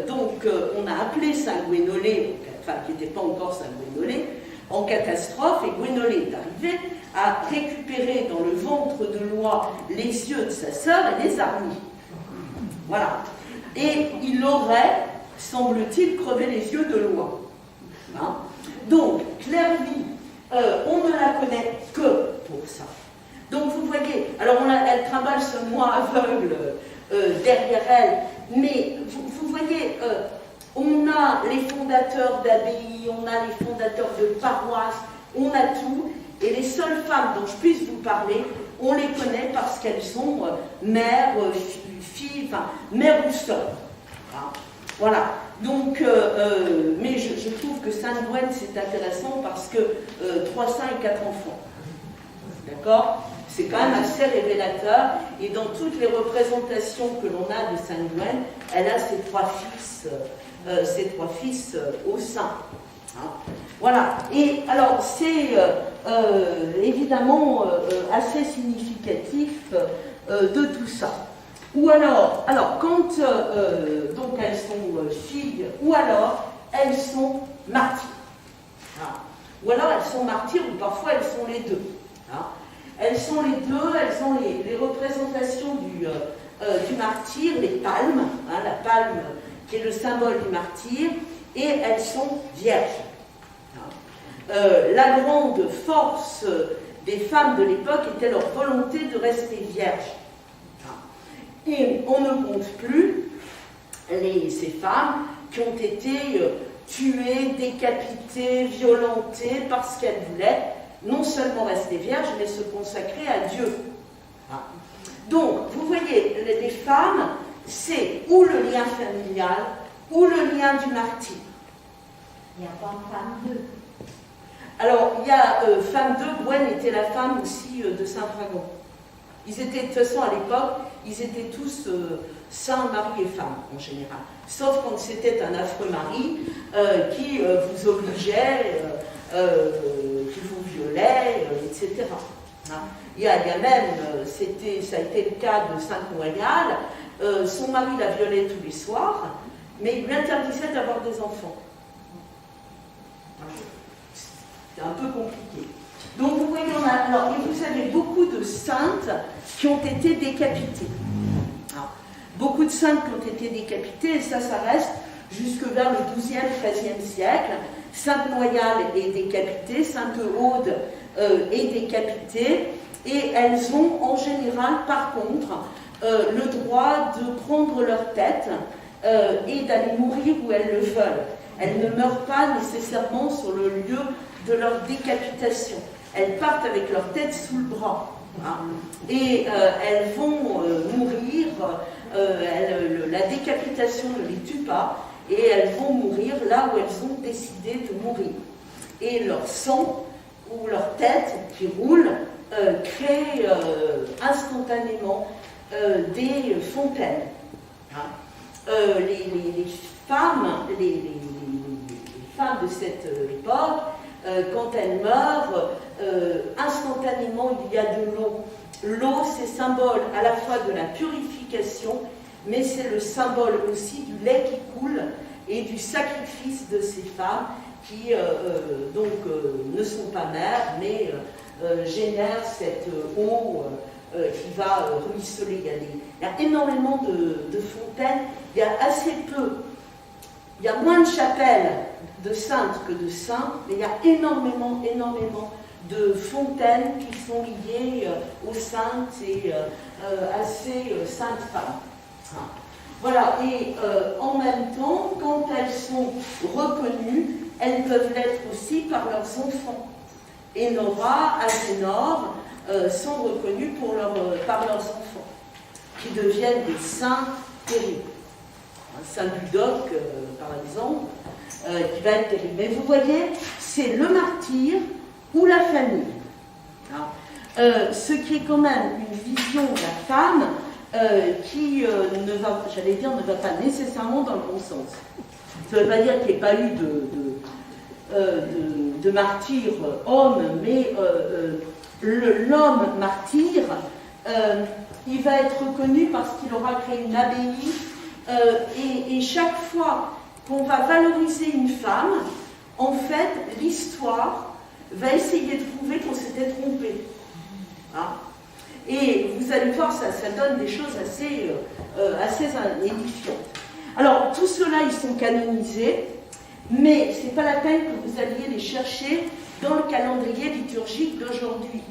donc, on a appelé Saint Gwénolé, enfin, qui n'était pas encore Saint Gwénolé, en catastrophe, et Gwénolé est arrivé à récupérer dans le ventre de l'oie les yeux de sa sœur et les a remis. Voilà. Et il aurait, semble-t-il, crevé les yeux de l'oie. Hein? Donc, Clairvy, on ne la connaît que pour ça. Donc, vous voyez, alors elle trimballe ce moi aveugle derrière elle, mais vous voyez, on a les fondateurs d'abbayes, on a les fondateurs de paroisses, on a tout, et les seules femmes dont je puisse vous parler, on les connaît parce qu'elles sont mères, filles, enfin, mères ou sœurs. Hein? Voilà. Donc, mais je trouve que Sainte Gwen, c'est intéressant parce que 3 saints et 4 enfants. D'accord? C'est quand même assez révélateur. Et dans toutes les représentations que l'on a de Sainte Gwen, elle a ses 3 fils au sein. Hein? Voilà. Et alors, c'est évidemment assez significatif de tout ça. Ou alors quand donc elles sont filles, ou alors elles sont martyrs. Hein? Ou alors elles sont martyrs, ou parfois elles sont les deux. Hein? Elles sont les deux, elles ont les représentations du martyr, les palmes, hein, la palme qui est le symbole du martyr, et elles sont vierges. Hein? La grande force des femmes de l'époque était leur volonté de rester vierges. Et on ne compte plus ces femmes qui ont été tuées, décapitées, violentées parce qu'elles voulaient non seulement rester vierges, mais se consacrer à Dieu. Donc, vous voyez, les femmes, c'est ou le lien familial, ou le lien du martyr. Il n'y a pas femme 2. Alors, il y a femme 2, Gwen était la femme aussi de Saint Dragon. Ils étaient, de toute façon, à l'époque, ils étaient tous saints, mari et femme, en général. Sauf quand c'était un affreux mari qui vous obligeait, qui vous violait, etc. Hein? Il y a même, ça a été le cas de Sainte Noailles, son mari la violait tous les soirs, mais il lui interdisait d'avoir des enfants. C'est un peu compliqué. Donc vous voyez, alors, et vous avez beaucoup de saintes qui ont été décapitées. Alors, beaucoup de saintes qui ont été décapitées, et ça reste jusque vers le XIIe, XIIIe siècle. Sainte Noailles est décapitée, Sainte Aude est décapitée, et elles ont en général, par contre, le droit de prendre leur tête et d'aller mourir où elles le veulent. Elles ne meurent pas nécessairement sur le lieu de leur décapitation. Elles partent avec leur tête sous le bras. Hein, et elles vont mourir, la décapitation ne les tue pas, et elles vont mourir là où elles ont décidé de mourir. Et leur sang, ou leur tête qui roule, crée instantanément des fontaines. Hein. Les femmes de cette époque, quand elles meurent, instantanément il y a de l'eau l'eau, c'est symbole à la fois de la purification, mais c'est le symbole aussi du lait qui coule et du sacrifice de ces femmes qui ne sont pas mères, mais génèrent cette eau qui va ruisseler. Il y a énormément de fontaines, il y a assez peu, il y a moins de chapelles de saintes que de saints, mais il y a énormément de fontaines qui sont liées aux saintes et à ces saintes femmes. Voilà, et en même temps, quand elles sont reconnues, elles peuvent l'être aussi par leurs enfants. Énora, Azénor sont reconnus par leurs enfants, qui deviennent des saints terribles. Saint Budoc, par exemple, qui va être terrible. Mais vous voyez, c'est le martyr ou la famille. Ce qui est quand même une vision de la femme qui ne va pas nécessairement dans le bon sens. Ça ne veut pas dire qu'il n'y ait pas eu de martyr homme, mais l'homme martyr, il va être reconnu parce qu'il aura créé une abbaye, et chaque fois qu'on va valoriser une femme, en fait, l'histoire va essayer de prouver qu'on s'était trompé. Et vous allez voir, ça donne des choses assez édifiantes. Alors, tout cela, ils sont canonisés, mais ce n'est pas la peine que vous alliez les chercher dans le calendrier liturgique d'aujourd'hui.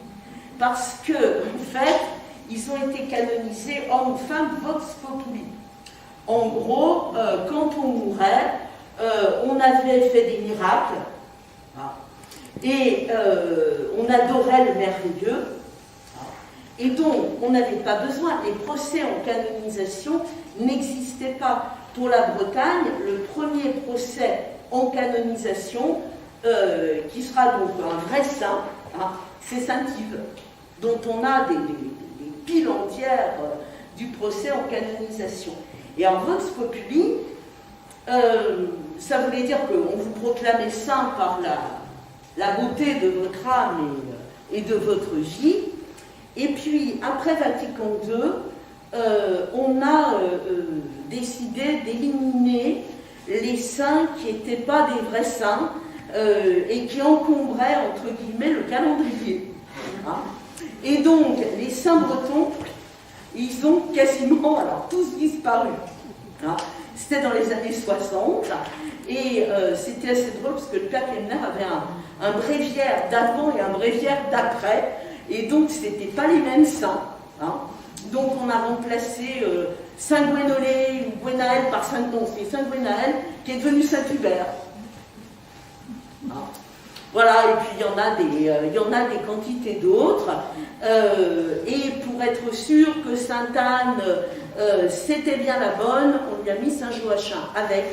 Parce que, en fait, ils ont été canonisés homme ou femme vox populi. En gros, quand on mourait, on avait fait des miracles, et on adorait le merveilleux, et donc on n'avait pas besoin, les procès en canonisation n'existaient pas. Pour la Bretagne, le premier procès en canonisation, qui sera donc un vrai saint, c'est Saint-Yves, dont on a des piles entières du procès en canonisation. Et en vox populi, ça voulait dire qu'on vous proclamait saint par la beauté de votre âme et de votre vie. Et puis, après Vatican II, on a décidé d'éliminer les saints qui n'étaient pas des vrais saints et qui encombraient, entre guillemets, le calendrier. Et donc, les saints bretons, ils ont quasiment, tous disparu. C'était dans les années 60, et c'était assez drôle parce que le père Kemner avait un bréviaire d'avant et un bréviaire d'après, et donc c'était pas les mêmes saints. Donc on a remplacé Saint Gwenolé ou Gwenaël par Saint Gwenaël qui est devenu Saint Hubert. Voilà, et puis il y en a des quantités d'autres. Et pour être sûr que Sainte Anne c'était bien la bonne, on lui a mis Saint Joachim avec,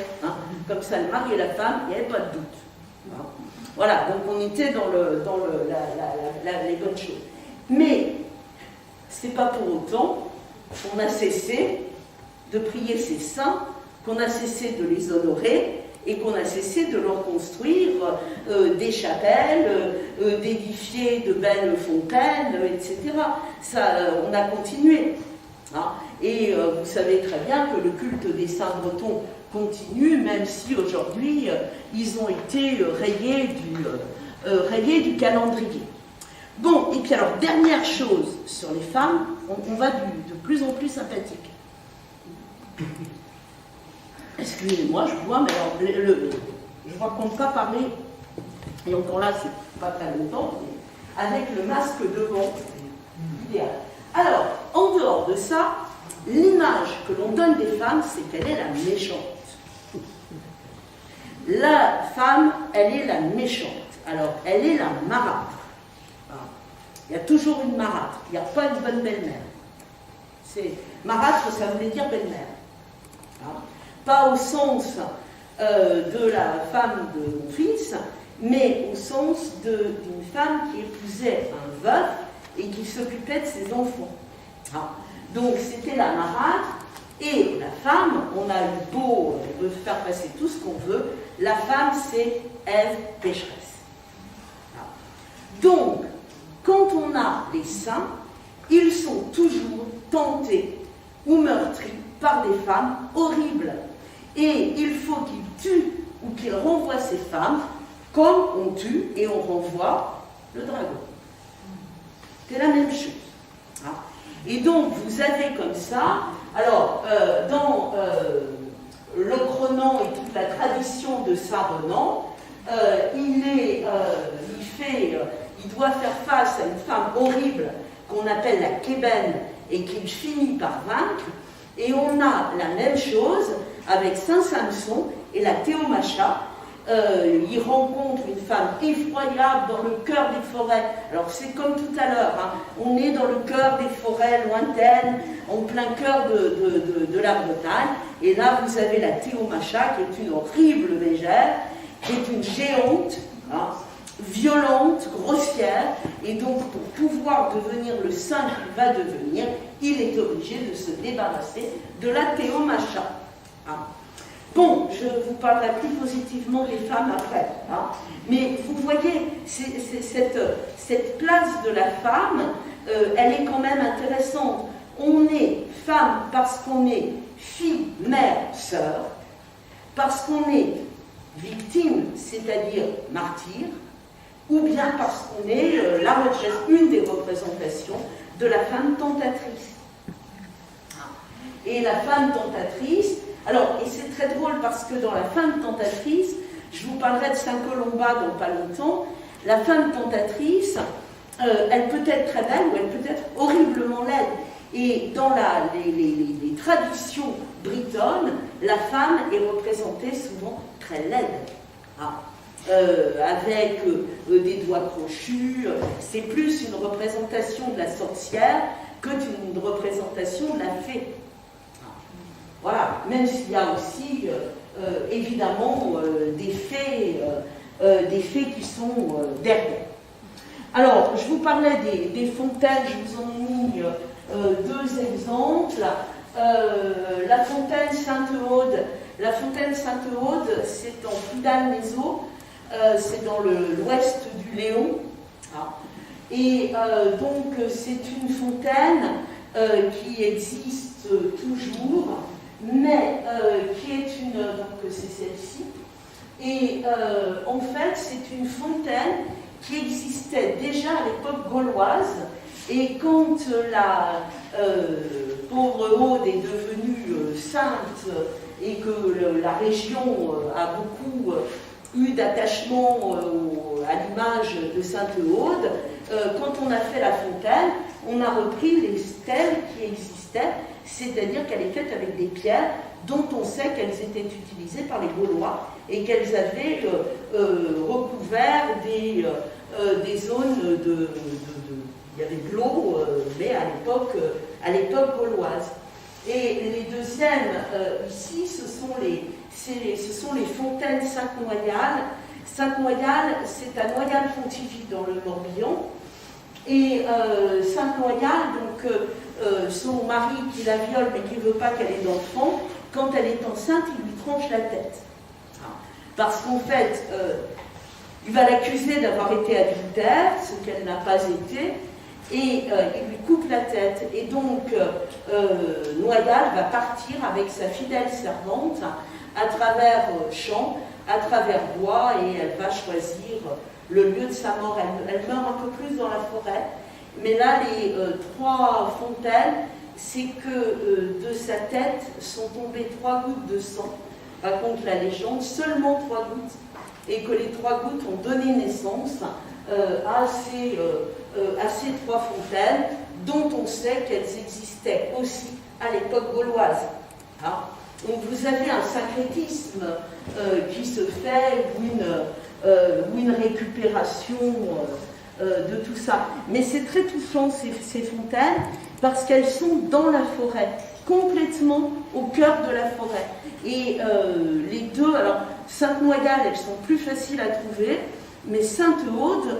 comme ça le mari et la femme, il n'y avait pas de doute. Voilà, donc on était dans les bonnes choses. Mais c'est pas pour autant qu'on a cessé de prier ces saints, qu'on a cessé de les honorer et qu'on a cessé de leur construire des chapelles, d'édifier de belles fontaines, etc. Ça, on a continué. Et vous savez très bien que le culte des saints bretons continue, même si aujourd'hui ils ont été rayés du calendrier. Bon, et puis alors, dernière chose sur les femmes, on va de plus en plus sympathique. Excusez-moi, je vois, mais alors, je ne raconte pas parler, et encore là, c'est pas très longtemps, mais avec le masque devant, idéal. Alors, en dehors de ça, l'image que l'on donne des femmes, c'est qu'elle est la méchante. La femme, elle est la méchante. Alors, elle est la marâtre. Il y a toujours une marâtre. Il n'y a pas une bonne belle-mère. Marâtre, ça voulait dire belle-mère. Pas au sens de la femme de mon fils, mais au sens d'une femme qui épousait un veuf et qui s'occupait de ses enfants. Donc, c'était la marâtre. Et la femme, on a eu beau faire passer tout ce qu'on veut, la femme, c'est Ève pécheresse. Donc, quand on a les saints, ils sont toujours tentés ou meurtris par des femmes horribles. Et il faut qu'ils tuent ou qu'ils renvoient ces femmes comme on tue et on renvoie le dragon. C'est la même chose. Hein. Et donc, vous avez comme ça, alors, dans Locronan et toute la tradition de Saint-Renan, il doit faire face à une femme horrible qu'on appelle la Kébène et qu'il finit par vaincre. Et on a la même chose avec Saint Samson et la Théomacha. Il rencontre une femme effroyable dans le cœur des forêts. Alors c'est comme tout à l'heure, hein. On est dans le cœur des forêts lointaines, en plein cœur de la Bretagne. Et là vous avez la Théomacha qui est une horrible mégère, qui est une géante, hein, violente, grossière. Et donc pour pouvoir devenir le saint qu'il va devenir, il est obligé de se débarrasser de la Théomacha. Hein. Bon, je vous parlerai plus positivement des femmes après, hein. Mais vous voyez, cette place de la femme, elle est quand même intéressante. On est femme parce qu'on est fille, mère, sœur, parce qu'on est victime, c'est-à-dire martyr, ou bien parce qu'on est une des représentations de la femme tentatrice. Et la femme tentatrice, alors, et c'est très drôle parce que dans la femme tentatrice, je vous parlerai de Saint Colomba dans pas longtemps, la femme tentatrice, elle peut être très belle ou elle peut être horriblement laide. Et dans les traditions britonnes, la femme est représentée souvent très laide. Ah. Avec des doigts crochus, c'est plus une représentation de la sorcière que d'une représentation de la fée. Voilà, même s'il y a aussi évidemment des faits qui sont derrière. Alors, je vous parlais des fontaines, je vous en ai mis deux exemples. La fontaine Sainte-Aude. La fontaine Sainte-Aude, c'est en Pudal-Méso, c'est dans l'ouest du Léon. Et donc, c'est une fontaine qui existe toujours, mais qui est donc c'est celle-ci. Et en fait, c'est une fontaine qui existait déjà à l'époque gauloise. Et quand la pauvre Aude est devenue sainte et que la région a beaucoup eu d'attachement à l'image de Sainte Aude, quand on a fait la fontaine, on a repris les stèles qui existaient, c'est-à-dire qu'elle est faite avec des pierres dont on sait qu'elles étaient utilisées par les Gaulois et qu'elles avaient recouvert des zones il y avait de l'eau, mais à l'époque gauloise. Et les deuxièmes, ici, ce sont les fontaines Sainte-Noyale. Sainte-Noyale, c'est à Noyal-Pontivy, dans le Morbihan. Et Sainte-Noyale, donc, son mari qui la viole, mais qui ne veut pas qu'elle ait d'enfant, quand elle est enceinte, il lui tranche la tête. Parce qu'en fait, il va l'accuser d'avoir été adultère, ce qu'elle n'a pas été, et il lui coupe la tête. Et donc, Noyal va partir avec sa fidèle servante à travers champs, à travers bois, et elle va choisir le lieu de sa mort. Elle meurt un peu plus dans la forêt, mais là, les trois fontaines, c'est que de sa tête sont tombées 3 gouttes de sang, raconte la légende, seulement 3 gouttes, et que les 3 gouttes ont donné naissance à ces 3 fontaines, dont on sait qu'elles existaient aussi à l'époque gauloise. Hein. Donc vous avez un syncrétisme qui se fait, ou une récupération de tout ça. Mais c'est très touchant ces fontaines, parce qu'elles sont dans la forêt, complètement au cœur de la forêt. Et les deux, alors Sainte-Noyale, elles sont plus faciles à trouver, mais Sainte-Aude,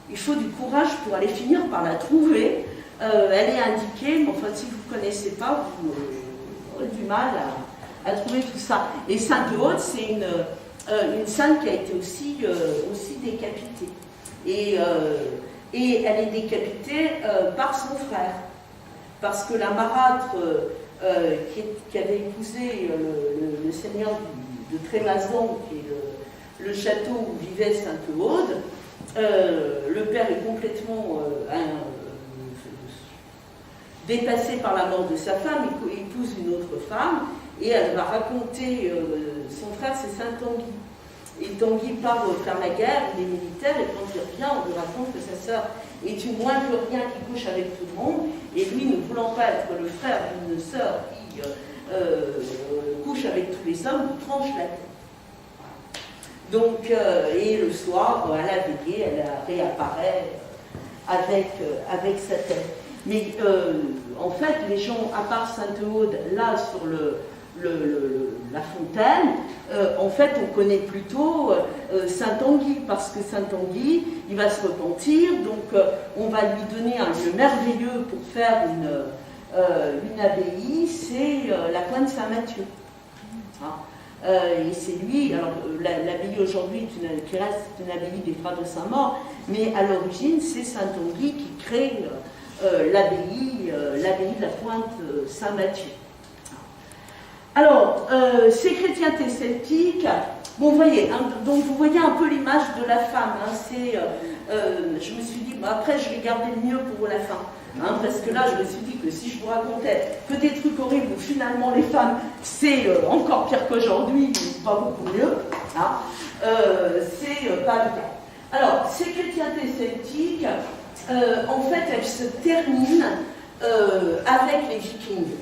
il faut du courage pour aller finir par la trouver. Elle est indiquée, mais enfin si vous ne connaissez pas, vous aurez du mal à trouver tout ça. Et Sainte-Aude, c'est une sainte qui a été aussi décapitée. Et et elle est décapitée par son frère. Parce que la marâtre qui avait épousé le seigneur de Trémazan, qui est le château où vivait Sainte-Aude, le père est complètement dépassé par la mort de sa femme, il épouse une autre femme, et elle va raconter, son frère c'est Saint-Tanguy. Et Tanguy part faire la guerre, il est militaire, et quand il revient, on lui raconte que sa sœur est une moins que rien qui couche avec tout le monde, et lui, ne voulant pas être le frère d'une sœur qui couche avec tous les hommes, lui tranche la tête. Donc, et le soir, à la veillée, elle réapparaît avec sa tête. Mais en fait, les gens, à part Sainte-Aude, là, sur la fontaine, en fait, on connaît plutôt Saint-Tanguy, parce que Saint-Tanguy, il va se repentir, donc on va lui donner un lieu merveilleux pour faire une abbaye, c'est la Pointe Saint-Mathieu. Et c'est lui, alors l'abbaye aujourd'hui qui reste une abbaye des Frères de Saint-Maur, mais à l'origine, c'est Saint-Tanguy qui crée l'abbaye de la Pointe Saint-Mathieu. Alors, ces chrétientés celtiques, bon, vous voyez, hein, donc vous voyez un peu l'image de la femme. Hein, je me suis dit, bon, après je vais garder le mieux pour la fin. Hein, parce que là, je me suis dit que si je vous racontais que des trucs horribles où finalement les femmes, c'est encore pire qu'aujourd'hui, mais pas beaucoup mieux, hein, c'est pas le cas. Alors, ces chrétientés celtiques, en fait, elles se terminent avec les Vikings.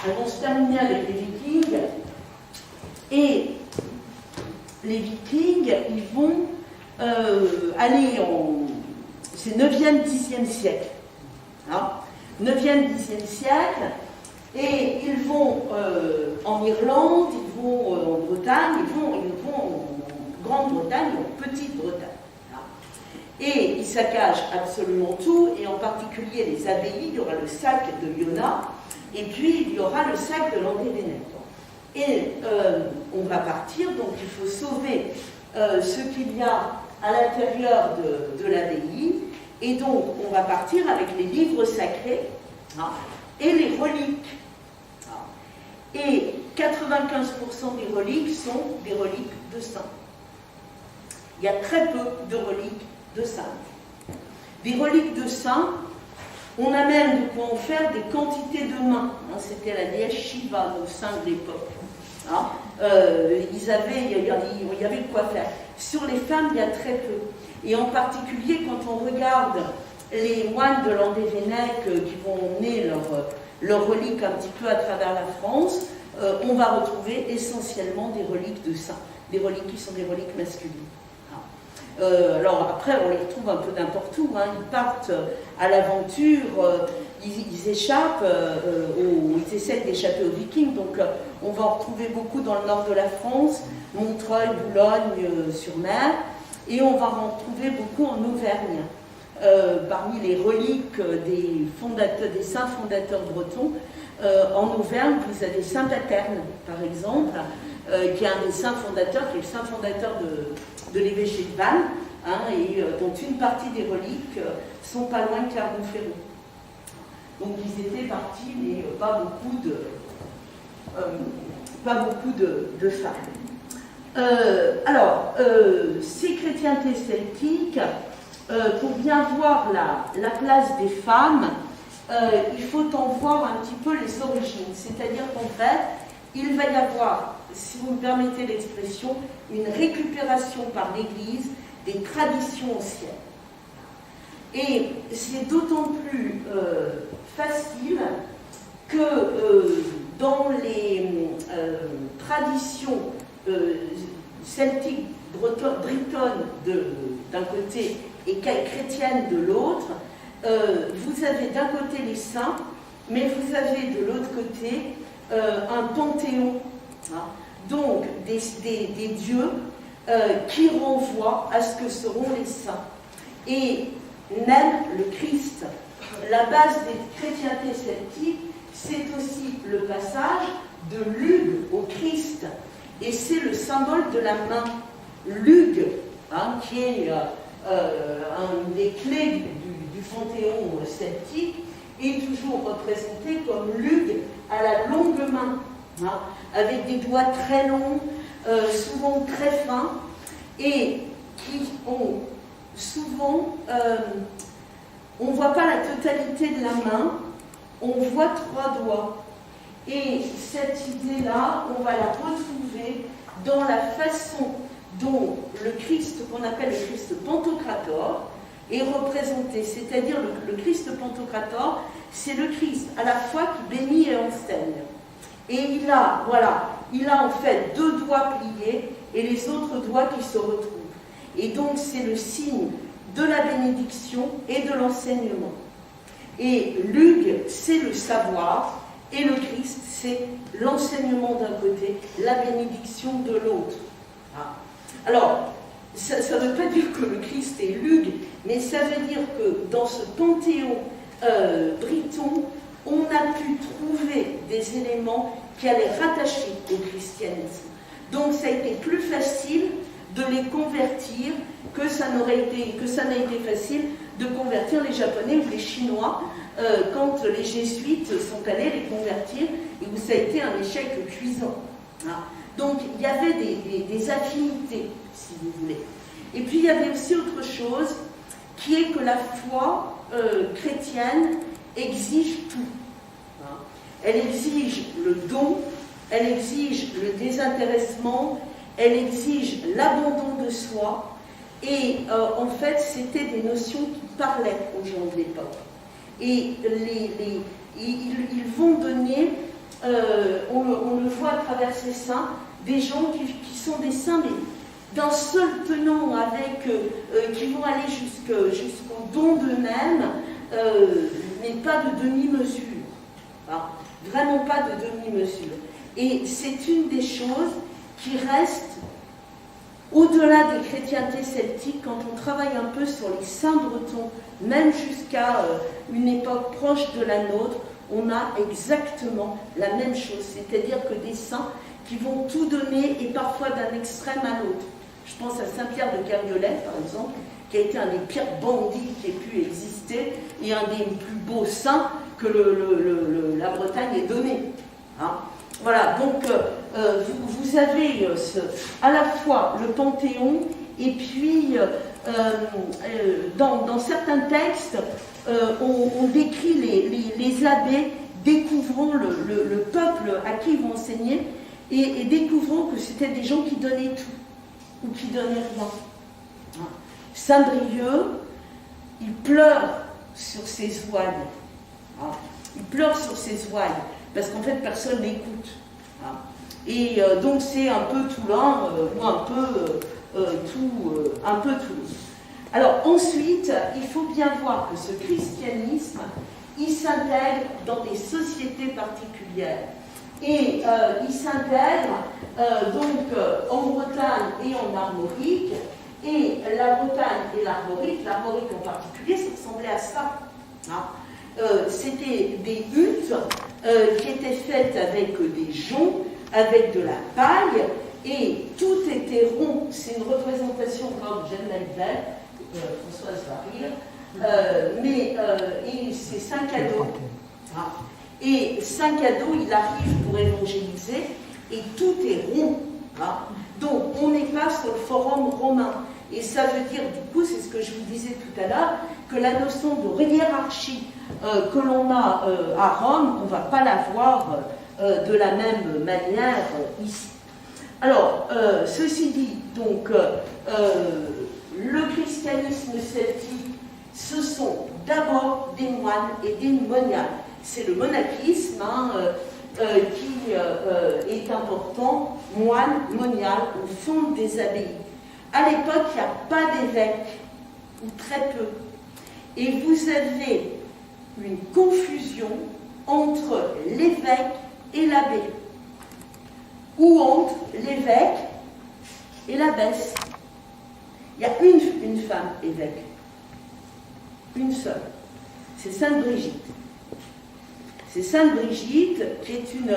Elles vont se terminer avec les Vikings, et les Vikings, ils vont aller c'est 9e, 10e siècle. Hein, 9e, 10e siècle, et ils vont en Irlande, ils vont en Bretagne, ils vont en Grande-Bretagne et en Petite-Bretagne. Hein, et ils saccagent absolument tout, et en particulier les abbayes. Il y aura le sac de Iona, et puis il y aura le sac de Landévennec. Et on va partir, donc il faut sauver ce qu'il y a à l'intérieur de l'abbaye, et donc on va partir avec les livres sacrés, hein, et les reliques. Hein. Et 95% des reliques sont des reliques de saints. Il y a très peu de reliques de saints. Des reliques de saints, on a même de quoi en faire des quantités de mains. Hein, c'était la déesse Shiva, nos saints de l'époque. Hein, il y avait de quoi faire. Sur les femmes, il y a très peu. Et en particulier, quand on regarde les moines de Landévennec qui vont emmener leurs reliques un petit peu à travers la France, on va retrouver essentiellement des reliques de saints, des reliques qui sont des reliques masculines. Alors après, on les retrouve un peu n'importe où. Hein. Ils partent à l'aventure, ils échappent, ils essaient d'échapper aux Vikings. Donc on va en retrouver beaucoup dans le nord de la France, Montreuil, Boulogne-sur-Mer, et on va en retrouver beaucoup en Auvergne. Parmi les reliques des saints fondateurs bretons, en Auvergne, vous avez Saint Paterne, par exemple, qui est un des saints fondateurs, qui est le saint fondateur de l'évêché de Vannes, hein, et dont une partie des reliques sont pas loin de Clermont-Ferrand. Donc ils étaient partis, mais pas beaucoup de femmes. Alors, ces chrétientés celtiques, pour bien voir la place des femmes, il faut en voir un petit peu les origines. C'est-à-dire qu'en fait, il va y avoir, si vous me permettez l'expression, une récupération par l'Église des traditions anciennes. Et c'est d'autant plus facile que dans les traditions celtiques bretonnes d'un côté et chrétiennes de l'autre, vous avez d'un côté les saints, mais vous avez de l'autre côté un panthéon, hein, donc des dieux qui renvoient à ce que seront les saints. Et même le Christ, la base des chrétientés celtiques, c'est aussi le passage de l'hugue au Christ. Et c'est le symbole de la main. L'hugue, hein, qui est une des clés du panthéon celtique, est toujours représenté comme Lugh à la longue main, hein, avec des doigts très longs, souvent très fins, et qui ont souvent, on ne voit pas la totalité de la main, on voit 3 doigts. Et cette idée-là, on va la retrouver dans la façon dont le Christ, qu'on appelle le Christ Pantocrator, est représenté. C'est-à-dire le Christ Pantocrator, c'est le Christ à la fois qui bénit et enseigne. Et il a en fait 2 doigts pliés et les autres doigts qui se retrouvent. Et donc c'est le signe de la bénédiction et de l'enseignement. Et Lugh, c'est le savoir, et le Christ, c'est l'enseignement d'un côté, la bénédiction de l'autre. Ah. Alors, ça ne veut pas dire que le Christ est Lugh, mais ça veut dire que dans ce panthéon briton, on a pu trouver des éléments qui allaient rattacher au christianisme. Donc ça a été plus facile de les convertir que ça n'a été facile de convertir les Japonais ou les Chinois quand les Jésuites sont allés les convertir et où ça a été un échec cuisant. Hein. Donc il y avait des affinités, si vous voulez. Et puis il y avait aussi autre chose, qui est que la foi chrétienne exige tout. Hein. Elle exige le don, elle exige le désintéressement, elle exige l'abandon de soi, et en fait c'était des notions qui parlaient aux gens de l'époque. Et ils vont donner, on le voit à travers ces saints, des gens qui sont des saints, mais d'un seul tenant, qui vont aller jusqu'au don d'eux-mêmes, mais pas de demi-mesure. Hein, vraiment pas de demi-mesure. Et c'est une des choses qui reste au-delà des chrétientés celtiques, quand on travaille un peu sur les saints bretons, même jusqu'à une époque proche de la nôtre, on a exactement la même chose, c'est-à-dire que des saints qui vont tout donner et parfois d'un extrême à l'autre. Je pense à Saint-Pierre de Cariolet, par exemple, qui a été un des pires bandits qui ait pu exister et un des plus beaux saints que la Bretagne ait donné. Hein. Voilà, donc vous avez à la fois le Panthéon et puis dans certains textes, on décrit les abbés découvrant le peuple à qui ils vont enseigner et découvrant que c'était des gens qui donnaient tout ou qui donnaient rien. Saint-Brieuc, il pleure sur ses ouailles. Il pleure sur ses ouailles parce qu'en fait personne n'écoute. Et donc c'est un peu Toulon ou un peu Toulouse. Alors ensuite, il faut bien voir que ce christianisme, il s'intègre dans des sociétés particulières. Et il s'intègre donc en Bretagne et en Armorique. Et la Bretagne et l'Armorique en particulier, ça ressemblait à ça. C'était des huttes qui étaient faites avec des joncs, avec de la paille, et tout était rond. C'est une représentation comme Jeanne Manivel, Françoise va rire, et c'est Saint-Cadeau. Et Saint-Cadeau, il arrive pour évangéliser, et tout est rond. Donc on n'est pas sur le forum romain. Et ça veut dire, du coup, c'est ce que je vous disais tout à l'heure, que la notion de hiérarchie que l'on a à Rome, on ne va pas la voir de la même manière ici. Alors, ceci dit, donc, le christianisme celtique, ce sont d'abord des moines et des moniales. C'est le monachisme qui est important, moine, monial, au fond des abbayes. À l'époque, il n'y a pas d'évêque, ou très peu. Et vous avez une confusion entre l'évêque et l'abbé, ou entre l'évêque et l'abbesse. Il y a une femme évêque, une seule. C'est Sainte Brigitte. C'est Sainte Brigitte qui est une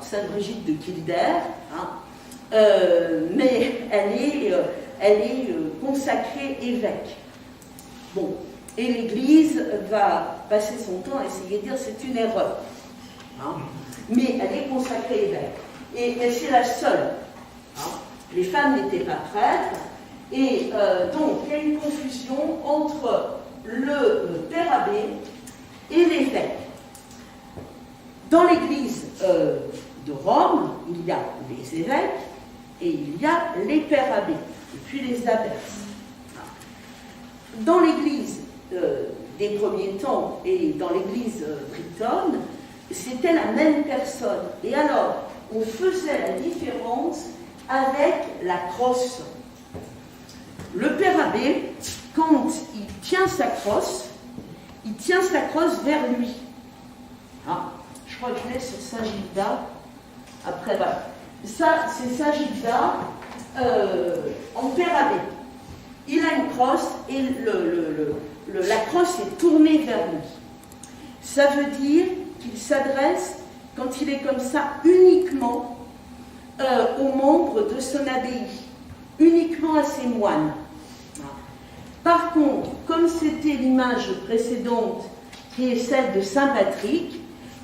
Sainte Brigitte de Kildare, mais elle est consacrée évêque. Bon, et l'Église va passer son temps à essayer de dire c'est une erreur. Hein, mais elle est consacrée évêque. Et c'est la seule. Hein. Les femmes n'étaient pas prêtres. Et donc, il y a une confusion entre le père abbé et l'évêque. Dans l'Église de Rome, il y a les évêques et il y a les pères abbés, et puis les abbesses. Dans l'Église des premiers temps et dans l'Église brittonne, c'était la même personne. Et alors, on faisait la différence avec la crosse. Le père abbé, quand il tient sa crosse vers lui. Ah, je crois que je l'ai sur Saint-Gildas. Après, voilà. Ça, c'est Saint-Gildas en père abbé. Il a une crosse et la crosse est tournée vers lui. Ça veut dire qu'il s'adresse, quand il est comme ça, uniquement aux membres de son abbaye, uniquement à ses moines. Par contre, comme c'était l'image précédente, qui est celle de Saint Patrick,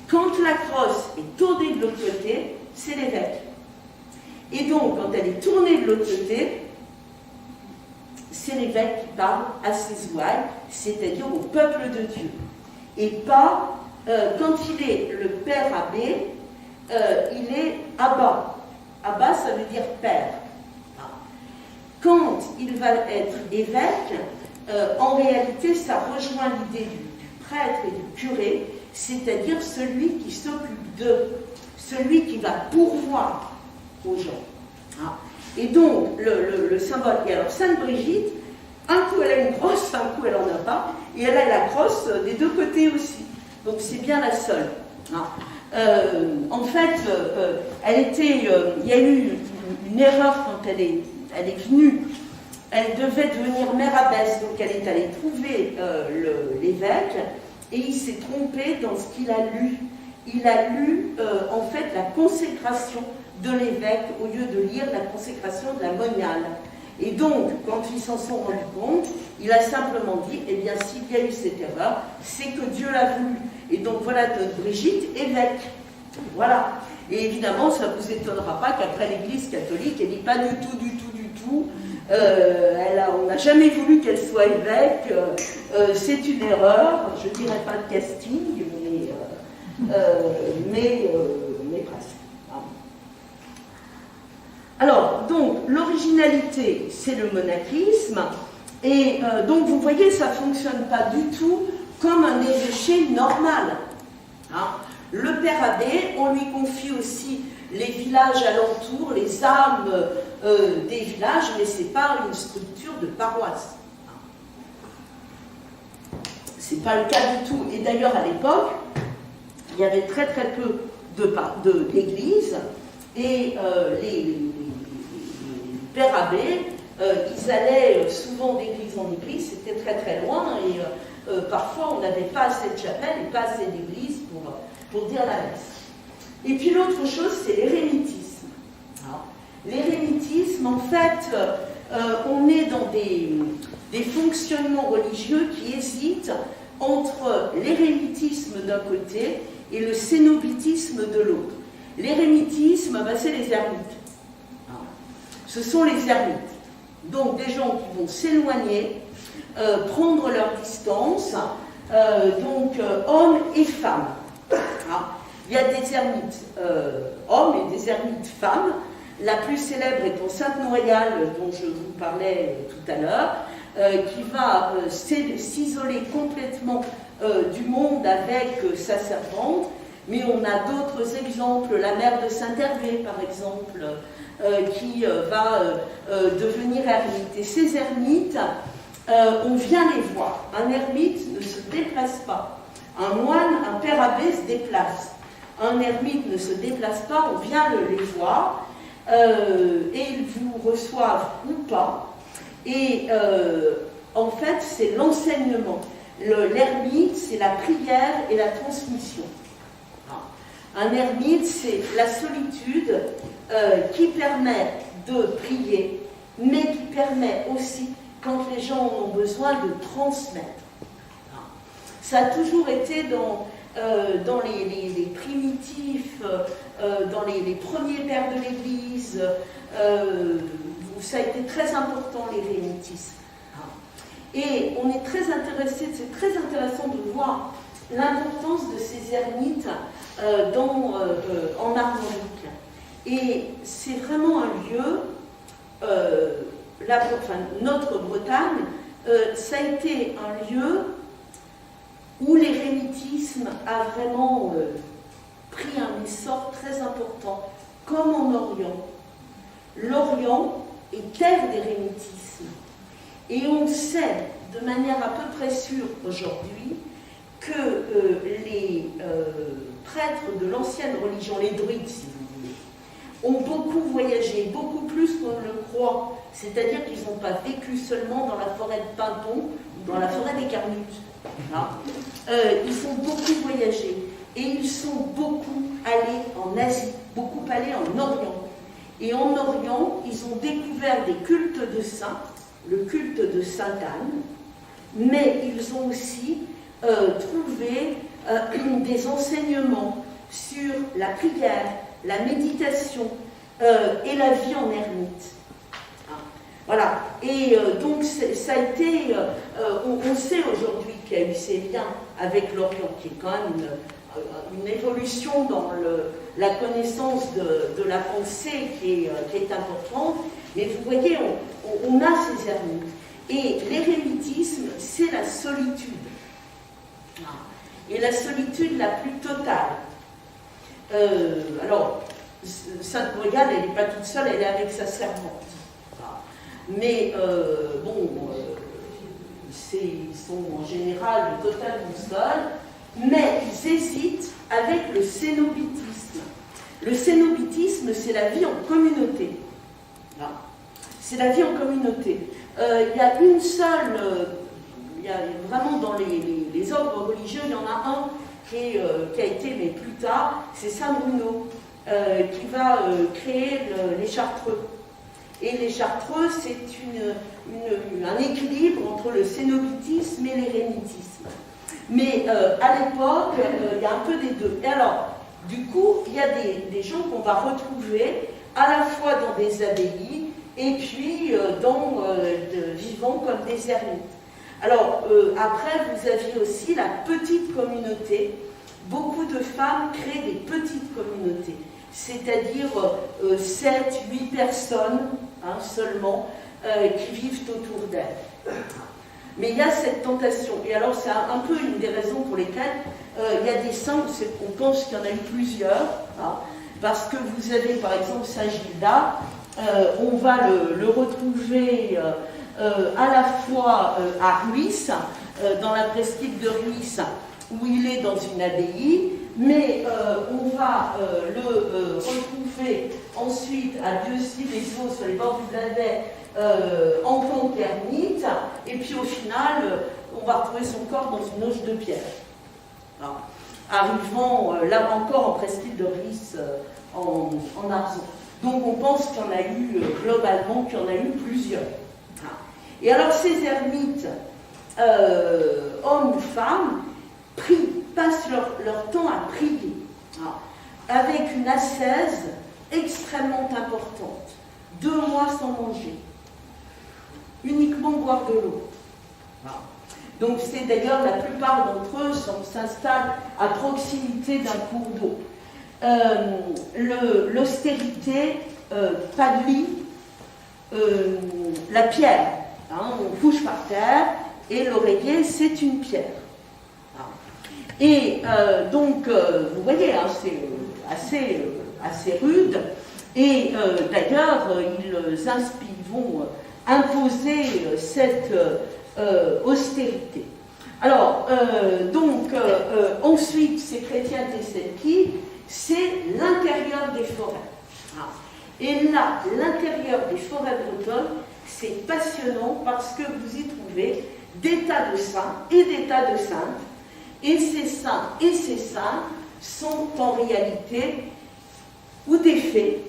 quand la crosse est tournée de l'autre côté, c'est l'évêque. Et donc, quand elle est tournée de l'autre côté, c'est l'évêque qui parle à ses ouailles, c'est-à-dire au peuple de Dieu. Et pas, quand il est le père abbé, il est abbat. Abbat, ça veut dire père. Quand il va être évêque, en réalité, ça rejoint l'idée du prêtre et du curé, c'est-à-dire celui qui s'occupe d'eux, celui qui va pourvoir aux gens. Et donc, le symbole. Et alors, Sainte Brigitte, un coup elle a une crosse, un coup elle n'en a pas, et elle a la crosse des deux côtés aussi. Donc, c'est bien la seule. En fait, il y a eu une erreur quand elle est venue. Elle devait devenir mère abbesse, donc elle est allée trouver l'évêque, et il s'est trompé dans ce qu'il a lu. Il a lu, en fait, la consécration de l'évêque au lieu de lire la consécration de la moniale. Et donc, quand ils s'en sont rendus compte, il a simplement dit, eh bien, s'il y a eu cette erreur, c'est que Dieu l'a voulu. Et donc, voilà notre Brigitte, évêque. Voilà. Et évidemment, ça ne vous étonnera pas qu'après l'Église catholique, elle dit pas du tout. On n'a jamais voulu qu'elle soit évêque. C'est une erreur. Je ne dirais pas de casting, mais presque. Alors, donc, l'originalité, c'est le monachisme. Et donc, vous voyez, ça ne fonctionne pas du tout comme un évêché normal. Le père abbé, on lui confie aussi les villages alentours, les âmes des villages, mais ce n'est pas une structure de paroisse. Ce n'est pas le cas du tout. Et d'ailleurs, à l'époque, il y avait très peu d'églises, et les pères abbés, ils allaient souvent d'église en église, c'était très loin, et parfois on n'avait pas assez de chapelles et pas assez d'églises pour dire la messe. Et puis l'autre chose, c'est l'érémitisme. L'érémitisme, en fait, on est dans des fonctionnements religieux qui hésitent entre l'érémitisme d'un côté et le cénobitisme de l'autre. L'érémitisme, c'est les ermites. Ce sont les ermites. Donc des gens qui vont s'éloigner, prendre leur distance, hommes et femmes. Il y a des ermites hommes et des ermites femmes. La plus célèbre étant Sainte Noyale, dont je vous parlais tout à l'heure, qui va s'isoler complètement du monde avec sa servante. Mais on a d'autres exemples, la mère de Saint-Hervé, par exemple, qui va devenir ermite. Et ces ermites, on vient les voir. Un ermite ne se déplace pas. Un moine, un père abbé se déplace. Un ermite ne se déplace pas, on vient les voir, et ils vous reçoivent ou pas. Et en fait, c'est l'enseignement. L'ermite, c'est la prière et la transmission. Un ermite, c'est la solitude qui permet de prier, mais qui permet aussi, quand les gens en ont besoin, de transmettre. Ça a toujours été dans les primitifs, dans les premiers pères de l'Église, ça a été très important, les rémitismes. Et on est très intéressé, c'est très intéressant de voir l'importance de ces ermites en Armorique. Et c'est vraiment un lieu, notre Bretagne, ça a été un lieu où l'érémitisme a vraiment pris un essor très important, comme en Orient. L'Orient est terre d'érémitisme. Et on sait, de manière à peu près sûre aujourd'hui, que les prêtres de l'ancienne religion, les druides si vous voulez, ont beaucoup voyagé, beaucoup plus qu'on ne le croit. C'est-à-dire qu'ils n'ont pas vécu seulement dans la forêt de Paimpont ou dans la forêt des Carnutes. Ils ont beaucoup voyagé et ils sont beaucoup allés en Asie, beaucoup allés en Orient. Et en Orient, ils ont découvert des cultes de saints, le culte de Sainte-Anne, mais ils ont aussi trouvé des enseignements sur la prière, la méditation et la vie en ermite. Voilà, et donc ça a été, on sait aujourd'hui qu'il y a eu ces liens avec l'Orient, qui est quand même une évolution dans la connaissance de la pensée qui est importante, mais vous voyez, on a ces ermites. Et l'érémitisme, c'est la solitude. Et la solitude la plus totale. Alors, Sainte Brigade, elle n'est pas toute seule, elle est avec sa servante. Mais ils sont en général totalement seuls, mais ils hésitent avec le cénobitisme. Le cénobitisme, c'est la vie en communauté. C'est la vie en communauté. Il y a une seule, il y a vraiment dans les ordres religieux, il y en a un qui a été, mais plus tard, c'est Saint Bruno, qui va créer les Chartreux. Et les Chartreux, c'est un équilibre entre le cénobitisme et l'érémitisme. Mais à l'époque, il y a un peu des deux. Et alors, du coup, il y a des gens qu'on va retrouver à la fois dans des abbayes et puis vivant comme des ermites. Alors, après, vous aviez aussi la petite communauté. Beaucoup de femmes créent des petites communautés, c'est-à-dire 7, 8 personnes seulement qui vivent autour d'elles. Mais il y a cette tentation. Et alors, c'est un peu une des raisons pour lesquelles il y a des saints, on pense qu'il y en a eu plusieurs, parce que vous avez par exemple Saint-Gildas, on va le retrouver à la fois à Ruisse, dans la presqu'île de Ruisse, où il est dans une abbaye, mais on va le retrouver ensuite à Dieuzy-les-Eaux, sur les bords du Blavet, en tant qu'ermite, et puis au final, on va retrouver son corps dans une auge de pierre. Alors, arrivant là encore en presqu'île de Ruisse, en Arzon. Donc on pense qu'il y en a eu, globalement, qu'il y en a eu plusieurs. Et alors ces ermites, hommes ou femmes, passent leur temps à prier, avec une ascèse extrêmement importante. 2 mois sans manger, uniquement boire de l'eau. Donc c'est d'ailleurs, la plupart d'entre eux s'installent à proximité d'un cours d'eau. L'austérité, pas de lit, la pierre, on couche par terre, et l'oreiller, c'est une pierre. Et donc, vous voyez, c'est assez rude, et d'ailleurs, ils vont imposer cette austérité. Alors, ensuite, ces chrétiens tessalonicains, c'est l'intérieur des forêts. Et là, l'intérieur des forêts bretonnes, c'est passionnant parce que vous y trouvez des tas de saints et des tas de saintes. Et ces saints et ces saintes sont en réalité ou des faits.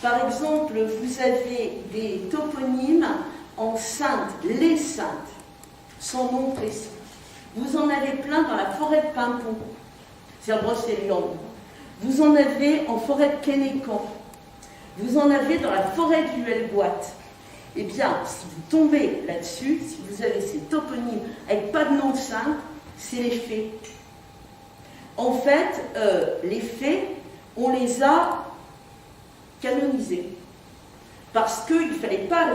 Par exemple, vous avez des toponymes en saintes, les saintes, sans nom précis. Vous en avez plein dans la forêt de Pimpon, c'est à Brocéliande. Vous en avez en forêt de Quénécan. Vous en avez dans la forêt du Huelboite. Eh bien, si vous tombez là-dessus, si vous avez ces toponymes avec pas de nom saint, c'est les fées. En fait, les fées, on les a canonisés. Parce qu'il ne fallait pas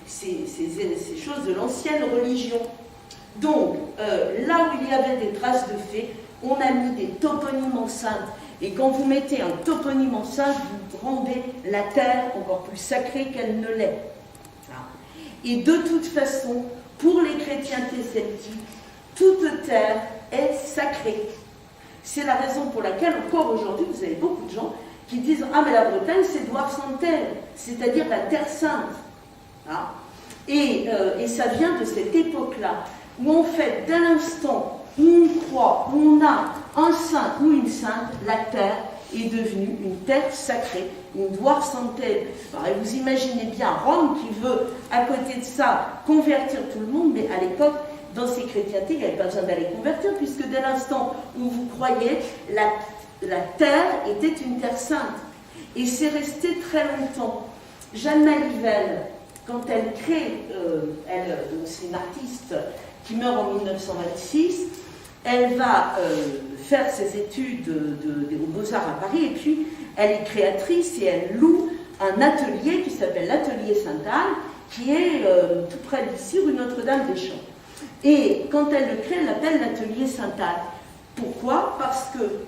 ces choses de l'ancienne religion. Donc, là où il y avait des traces de fées, on a mis des toponymes en sainte. Et quand vous mettez un toponyme en sainte, vous rendez la terre encore plus sacrée qu'elle ne l'est. Et de toute façon, pour les chrétientés celtiques, toute terre est sacrée. C'est la raison pour laquelle, encore aujourd'hui, vous avez beaucoup de gens qui disent « Ah, mais la Bretagne, c'est Dwarf-Santel, c'est-à-dire la terre sainte. » Et ça vient de cette époque-là, où en fait, dès l'instant où on croit, où on a un saint ou une sainte, la terre est devenue une terre sacrée, une Dwarf-Santel. Vous imaginez bien Rome qui veut, à côté de ça, convertir tout le monde, mais à l'époque, dans ces chrétientés, il n'y avait pas besoin d'aller convertir, puisque dès l'instant où vous croyez, la terre était une terre sainte. Et c'est resté très longtemps. Jeanne Malivelle, quand elle crée, c'est une artiste qui meurt en 1926, elle va faire ses études aux Beaux-Arts à Paris, et puis elle est créatrice et elle loue un atelier qui s'appelle l'Atelier Sainte-Anne, qui est tout près d'ici, rue Notre-Dame-des-Champs. Et quand elle le crée, elle l'appelle l'Atelier Sainte-Anne. Pourquoi? Parce que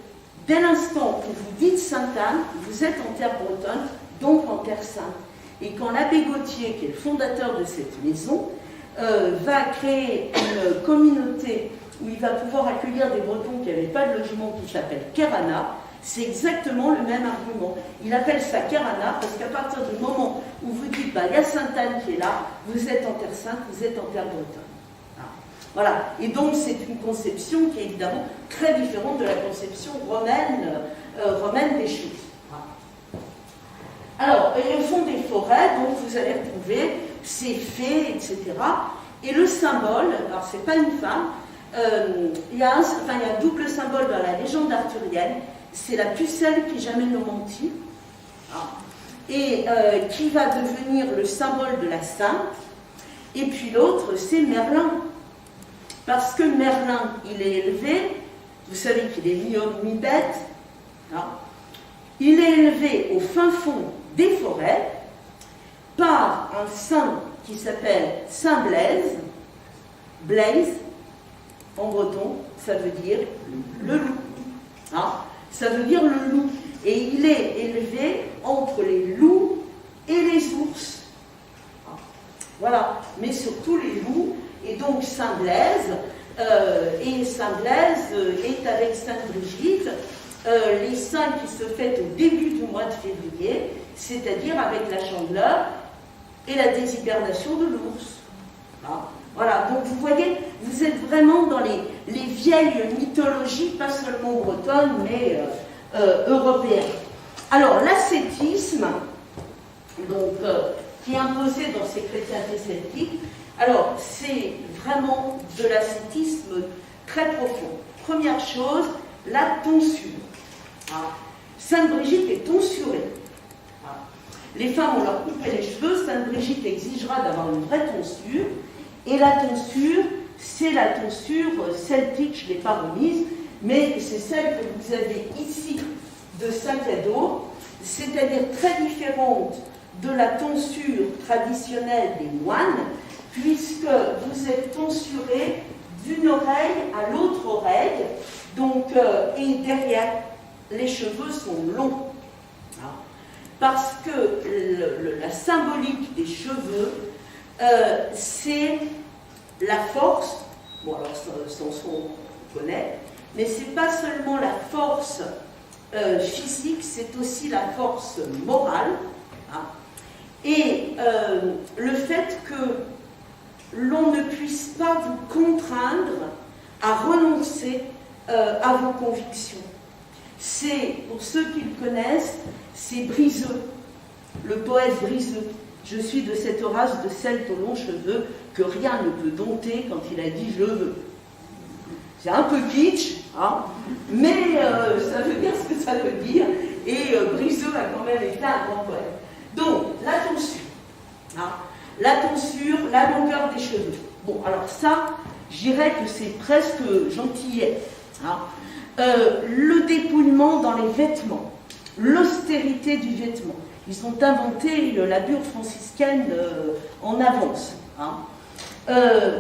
dès l'instant où vous dites Sainte-Anne, vous êtes en terre bretonne, donc en terre sainte. Et quand l'abbé Gauthier, qui est le fondateur de cette maison, va créer une communauté où il va pouvoir accueillir des Bretons qui n'avaient pas de logement, qui s'appelle Kerana, c'est exactement le même argument. Il appelle ça Kerana parce qu'à partir du moment où vous dites il y a Sainte-Anne qui est là, vous êtes en terre sainte, vous êtes en terre bretonne. Voilà. Et donc c'est une conception qui est évidemment très différente de la conception romaine des choses. Alors, au fond des forêts, donc vous allez retrouver ces fées, etc. Et le symbole, alors c'est pas une femme, il y a un double symbole dans la légende arthurienne, c'est la pucelle qui jamais ne mentit, et qui va devenir le symbole de la sainte, et puis l'autre c'est Merlin, parce que Merlin, il est élevé, vous savez qu'il est mi-homme, mi-bête, il est élevé au fin fond des forêts par un saint qui s'appelle Saint Blaise. Blaise, en breton, ça veut dire le loup. Ça veut dire le loup. Et il est élevé entre les loups et les ours. Voilà, mais surtout les loups. Et donc Saint Blaise, est avec Sainte Brigitte, les saints qui se fêtent au début du mois de février, c'est-à-dire avec la Chandeleur et la déshibernation de l'ours. Voilà, donc vous voyez, vous êtes vraiment dans les vieilles mythologies, pas seulement bretonnes, mais européennes. Alors, l'ascétisme, qui est imposé dans ces chrétientés celtiques, alors c'est vraiment de l'ascétisme très profond. Première chose, la tonsure. Sainte Brigitte est tonsurée. Les femmes, on leur couperait les cheveux, Sainte Brigitte exigera d'avoir une vraie tonsure, et la tonsure, c'est la tonsure celtique, je ne l'ai pas remise, mais c'est celle que vous avez ici de Saint-Clédor, c'est-à-dire très différente de la tonsure traditionnelle des moines, puisque vous êtes tonsuré d'une oreille à l'autre oreille, donc, et derrière, les cheveux sont longs. Parce que la symbolique des cheveux, c'est la force, bon alors son on connaît, mais c'est pas seulement la force physique, c'est aussi la force morale, et le fait que l'on ne puisse pas vous contraindre à renoncer à vos convictions. C'est, pour ceux qui le connaissent, c'est Briseux, le poète Briseux. Je suis de cette race de Celtes aux longs cheveux que rien ne peut dompter quand il a dit « je veux ». C'est un peu kitsch, hein, mais ça veut dire ce que ça veut dire, et Briseux a quand même été un grand poète. Donc, la tonsure, hein, la longueur des cheveux. Bon, alors ça, je dirais que c'est presque gentillet. Hein. Le dépouillement dans les vêtements, l'austérité du vêtement. Ils ont inventé la bure franciscaine en avance. Hein.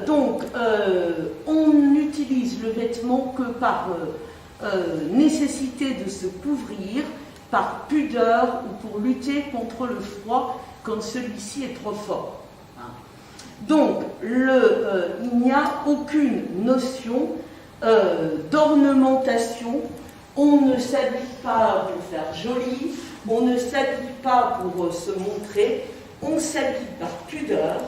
Donc, on n'utilise le vêtement que par nécessité de se couvrir, par pudeur ou pour lutter contre le froid quand celui-ci est trop fort. Donc, il n'y a aucune notion d'ornementation. On ne s'habille pas pour faire joli, on ne s'habille pas pour se montrer, on s'habille par pudeur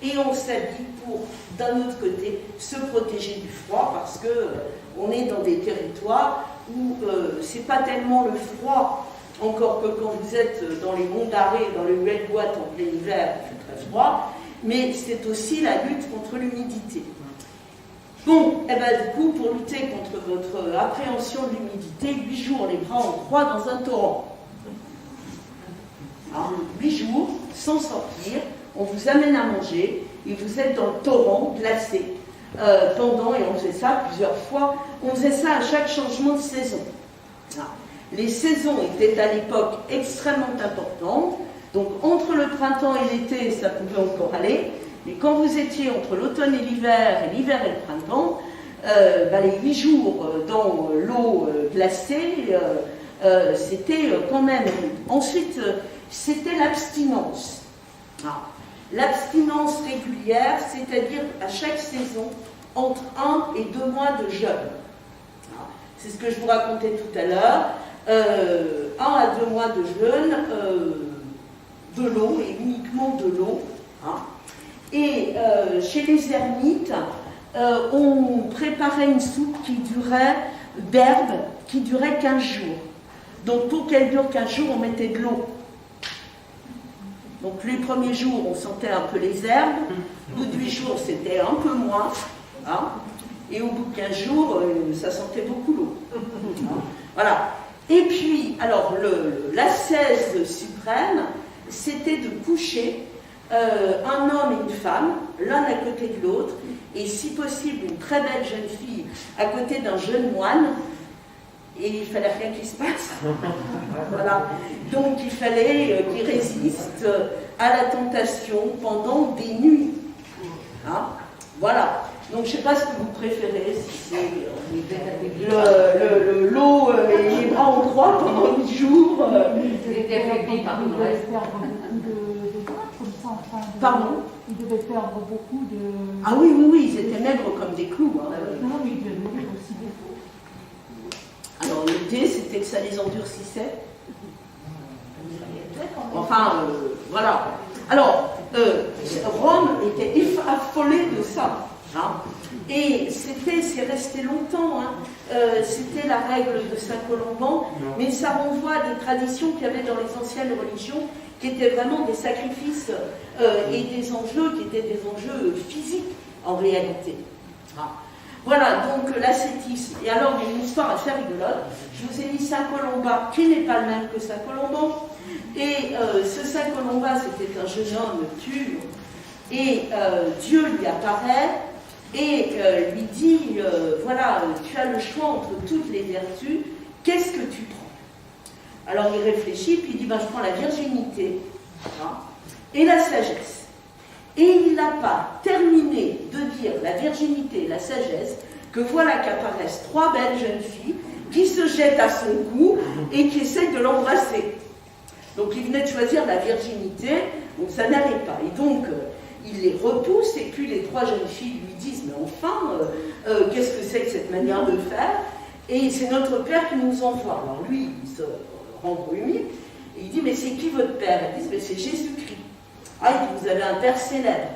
et on s'habille pour, d'un autre côté, se protéger du froid parce qu'on est dans des territoires où c'est pas tellement le froid, encore que quand vous êtes dans les monts d'Arrée, dans les ruelles boîtes en plein hiver, il fait très froid, mais c'est aussi la lutte contre l'humidité. Bon, et ben, du coup, pour lutter contre votre appréhension de l'humidité, 8 jours les bras en croix dans un torrent. Alors, 8 jours, sans sortir, on vous amène à manger et vous êtes dans le torrent glacé pendant, et on faisait ça plusieurs fois, on faisait ça à chaque changement de saison. Alors, les saisons étaient à l'époque extrêmement importantes, donc entre le printemps et l'été, ça pouvait encore aller, mais quand vous étiez entre l'automne et l'hiver et le printemps, les 8 jours dans l'eau glacée, c'était quand même... Ensuite, c'était l'abstinence. L'abstinence régulière, c'est-à-dire à chaque saison, entre 1 et 2 mois de jeûne. C'est ce que je vous racontais tout à l'heure. 1 à 2 mois de jeûne, de l'eau, et uniquement de l'eau. Et chez les ermites, on préparait une soupe d'herbe qui durait 15 jours. Donc pour qu'elle dure 15 jours, on mettait de l'eau. Donc les premiers jours, on sentait un peu les herbes. Au bout de 8 jours, c'était un peu moins. Hein, et au bout de 15 jours, ça sentait beaucoup l'eau. Voilà. Et puis, alors, l'ascèse suprême, c'était de coucher un homme et une femme, l'un à côté de l'autre, et si possible, une très belle jeune fille à côté d'un jeune moine. Et il fallait rien qui se passe. Voilà. Donc il fallait qu'il résiste à la tentation pendant des nuits. Hein, voilà. Donc je ne sais pas ce que vous préférez, si c'est l'eau et les bras en croix pendant 8 jours. Pardon ? Ils devaient perdre beaucoup de... Ah oui, oui, oui, ils étaient maigres comme des clous. Hein. Non, mais ils devaient mourir aussi des fois. Alors l'idée, c'était que ça les endurcissait. Enfin, voilà. Alors, Rome était affolée de ça. Hein. Et c'est resté longtemps. Hein. C'était la règle de Saint-Colomban, mais ça renvoie à des traditions qu'il y avait dans les anciennes religions, qui étaient vraiment des sacrifices et des enjeux qui étaient des enjeux physiques en réalité. Hein. Voilà, donc l'ascétisme. Et alors, il y a une histoire assez rigolote. Je vous ai mis Saint Colomba, qui n'est pas le même que Saint Colomban. Et ce Saint Colomba, c'était un jeune homme pur. Et Dieu lui apparaît et lui dit, voilà, tu as le choix entre toutes les vertus, qu'est-ce que tu prends? Alors il réfléchit, puis il dit, ben, je prends la virginité, hein, et la sagesse. Et il n'a pas terminé de dire la virginité et la sagesse que voilà qu'apparaissent 3 belles jeunes filles qui se jettent à son cou et qui essaient de l'embrasser. Donc il venait de choisir la virginité, donc ça n'allait pas. Et donc il les repousse et puis les 3 jeunes filles lui disent « mais enfin, qu'est-ce que c'est que cette manière de faire ?» Et c'est notre père qui nous envoie. Alors lui, il se rembrumit et il dit « mais c'est qui votre père ?» Elle dit « mais c'est Jésus-Christ. » Ah, vous avez un père célèbre.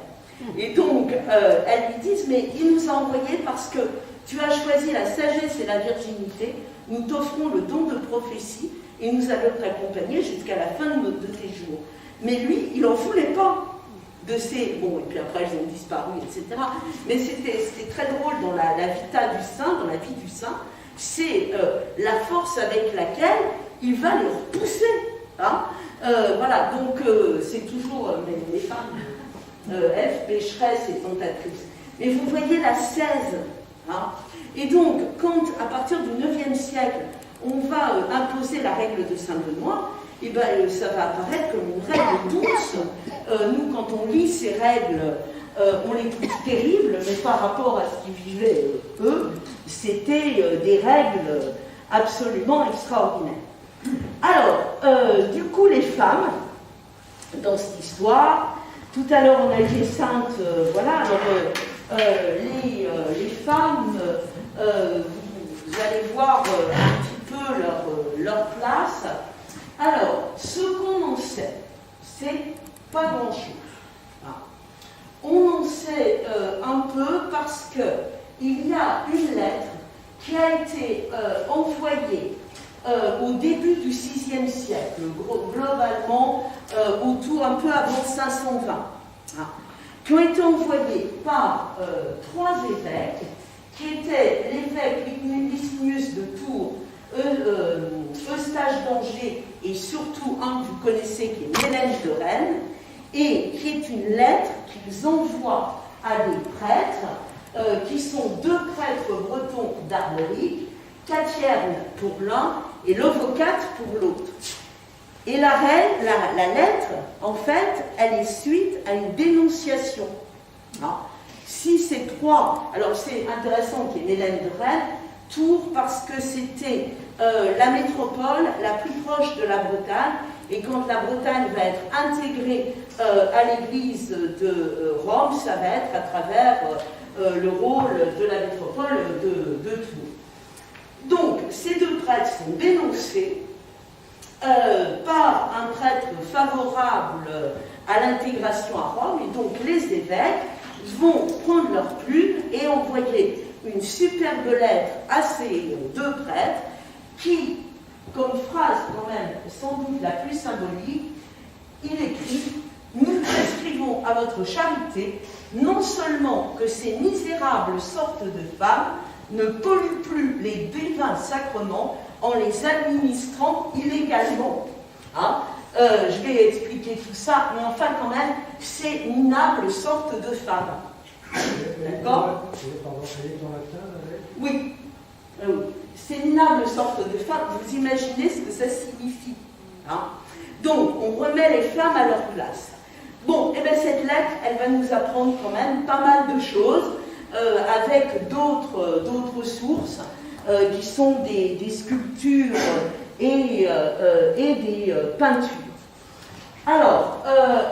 Et donc, elles lui disent, mais il nous a envoyés parce que tu as choisi la sagesse et la virginité, nous t'offrons le don de prophétie et nous allons t'accompagner jusqu'à la fin de tes jours. Mais lui, il n'en voulait pas de ces... Bon, et puis après, ils ont disparu, etc. Mais c'était très drôle dans la vita du saint, dans la vie du saint, c'est la force avec laquelle il va les repousser. Hein. Voilà, donc c'est toujours les femmes, Ève, pécheresse et tentatrice. Mais vous voyez l'ascèse. Hein. Et donc, quand à partir du IXe siècle, on va imposer la règle de Saint-Benoît, et ben, ça va apparaître comme une règle douce. Nous, quand on lit ces règles, on les trouve terribles, mais par rapport à ce qu'ils vivaient eux, c'était des règles absolument extraordinaires. Alors, du coup, les femmes, dans cette histoire, tout à l'heure on a dit saintes, voilà, alors les femmes, vous allez voir un petit peu leur place. Alors, ce qu'on en sait, c'est pas grand-chose. On en sait un peu parce qu'il y a une lettre qui a été envoyée au début du VIe siècle, globalement autour un peu avant 520, qui ont été envoyées par trois évêques, qui étaient l'évêque Licinius de Tours, Eustache d'Angers et surtout un que vous connaissez qui est Mélène de Rennes, et qui est une lettre qu'ils envoient à des prêtres qui sont deux prêtres bretons d'Armorique, Catierne pour l'un et Lovocate pour l'autre. Et la lettre, en fait, elle est suite à une dénonciation. Si ces trois, alors c'est intéressant qu'il y ait Mélène de Rennes, Tours parce que c'était la métropole la plus proche de la Bretagne, et quand la Bretagne va être intégrée à l'église de Rome, ça va être à travers le rôle de la métropole de Tours. Donc, ces deux prêtres sont dénoncés par un prêtre favorable à l'intégration à Rome, et donc les évêques vont prendre leur plume et envoyer une superbe lettre à ces deux prêtres qui, comme phrase quand même sans doute la plus symbolique, il écrit « Nous prescrivons à votre charité non seulement que ces misérables sortes de femmes ne polluent plus les divins sacrements en les administrant illégalement. » Je vais expliquer tout ça, mais enfin quand même, ces minables sortes de femmes. D'accord ? Oui. Ces minables sortes de femmes, vous imaginez ce que ça signifie. Donc, on remet les femmes à leur place. Bon, et bien cette lettre, elle va nous apprendre quand même pas mal de choses, avec d'autres sources, qui sont des sculptures et des peintures. Alors,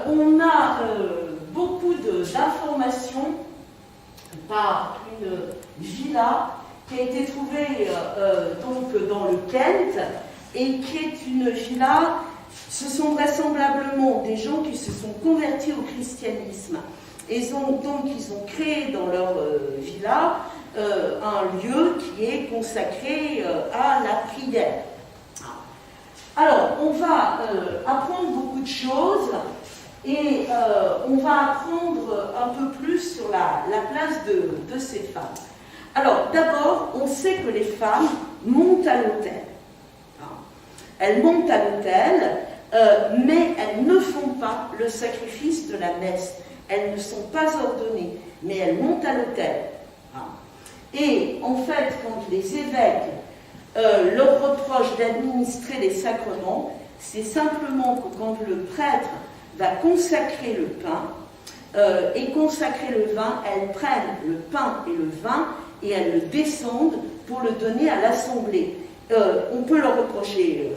on a beaucoup d'informations par une villa qui a été trouvée donc dans le Kent, et qui est une villa, ce sont vraisemblablement des gens qui se sont convertis au christianisme. Et donc ils ont créé dans leur villa un lieu qui est consacré à la prière. Alors, on va apprendre beaucoup de choses, et on va apprendre un peu plus sur la place de ces femmes. Alors, d'abord, on sait que les femmes montent à l'autel. Elles montent à l'autel, mais elles ne font pas le sacrifice de la messe. Elles ne sont pas ordonnées, mais elles montent à l'autel. Et en fait, quand les évêques leur reprochent d'administrer les sacrements, c'est simplement que quand le prêtre va consacrer le pain et consacrer le vin, elles prennent le pain et le vin et elles le descendent pour le donner à l'assemblée. On peut leur reprocher,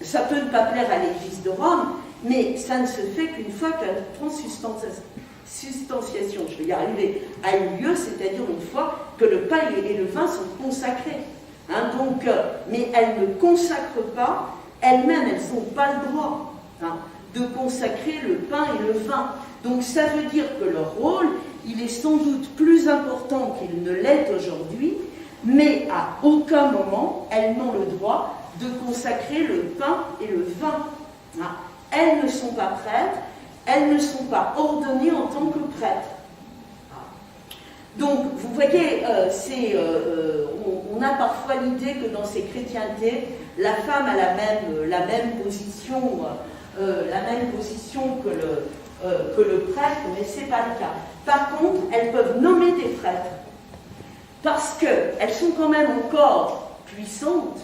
ça peut ne pas plaire à l'Église de Rome, mais ça ne se fait qu'une fois que la transubstantiation, je vais y arriver, a eu lieu, c'est-à-dire une fois que le pain et le vin sont consacrés. Donc, mais elles ne consacrent pas, elles-mêmes, elles n'ont pas le droit de consacrer le pain et le vin. Donc ça veut dire que leur rôle il est sans doute plus important qu'il ne l'est aujourd'hui, mais à aucun moment elles n'ont le droit de consacrer le pain et le vin. Elles ne sont pas prêtres, elles ne sont pas ordonnées en tant que prêtres. Donc, vous voyez, on a parfois l'idée que dans ces chrétientés, la femme a la même position que le prêtre, mais ce n'est pas le cas. Par contre, elles peuvent nommer des prêtres, parce qu'elles sont quand même encore puissantes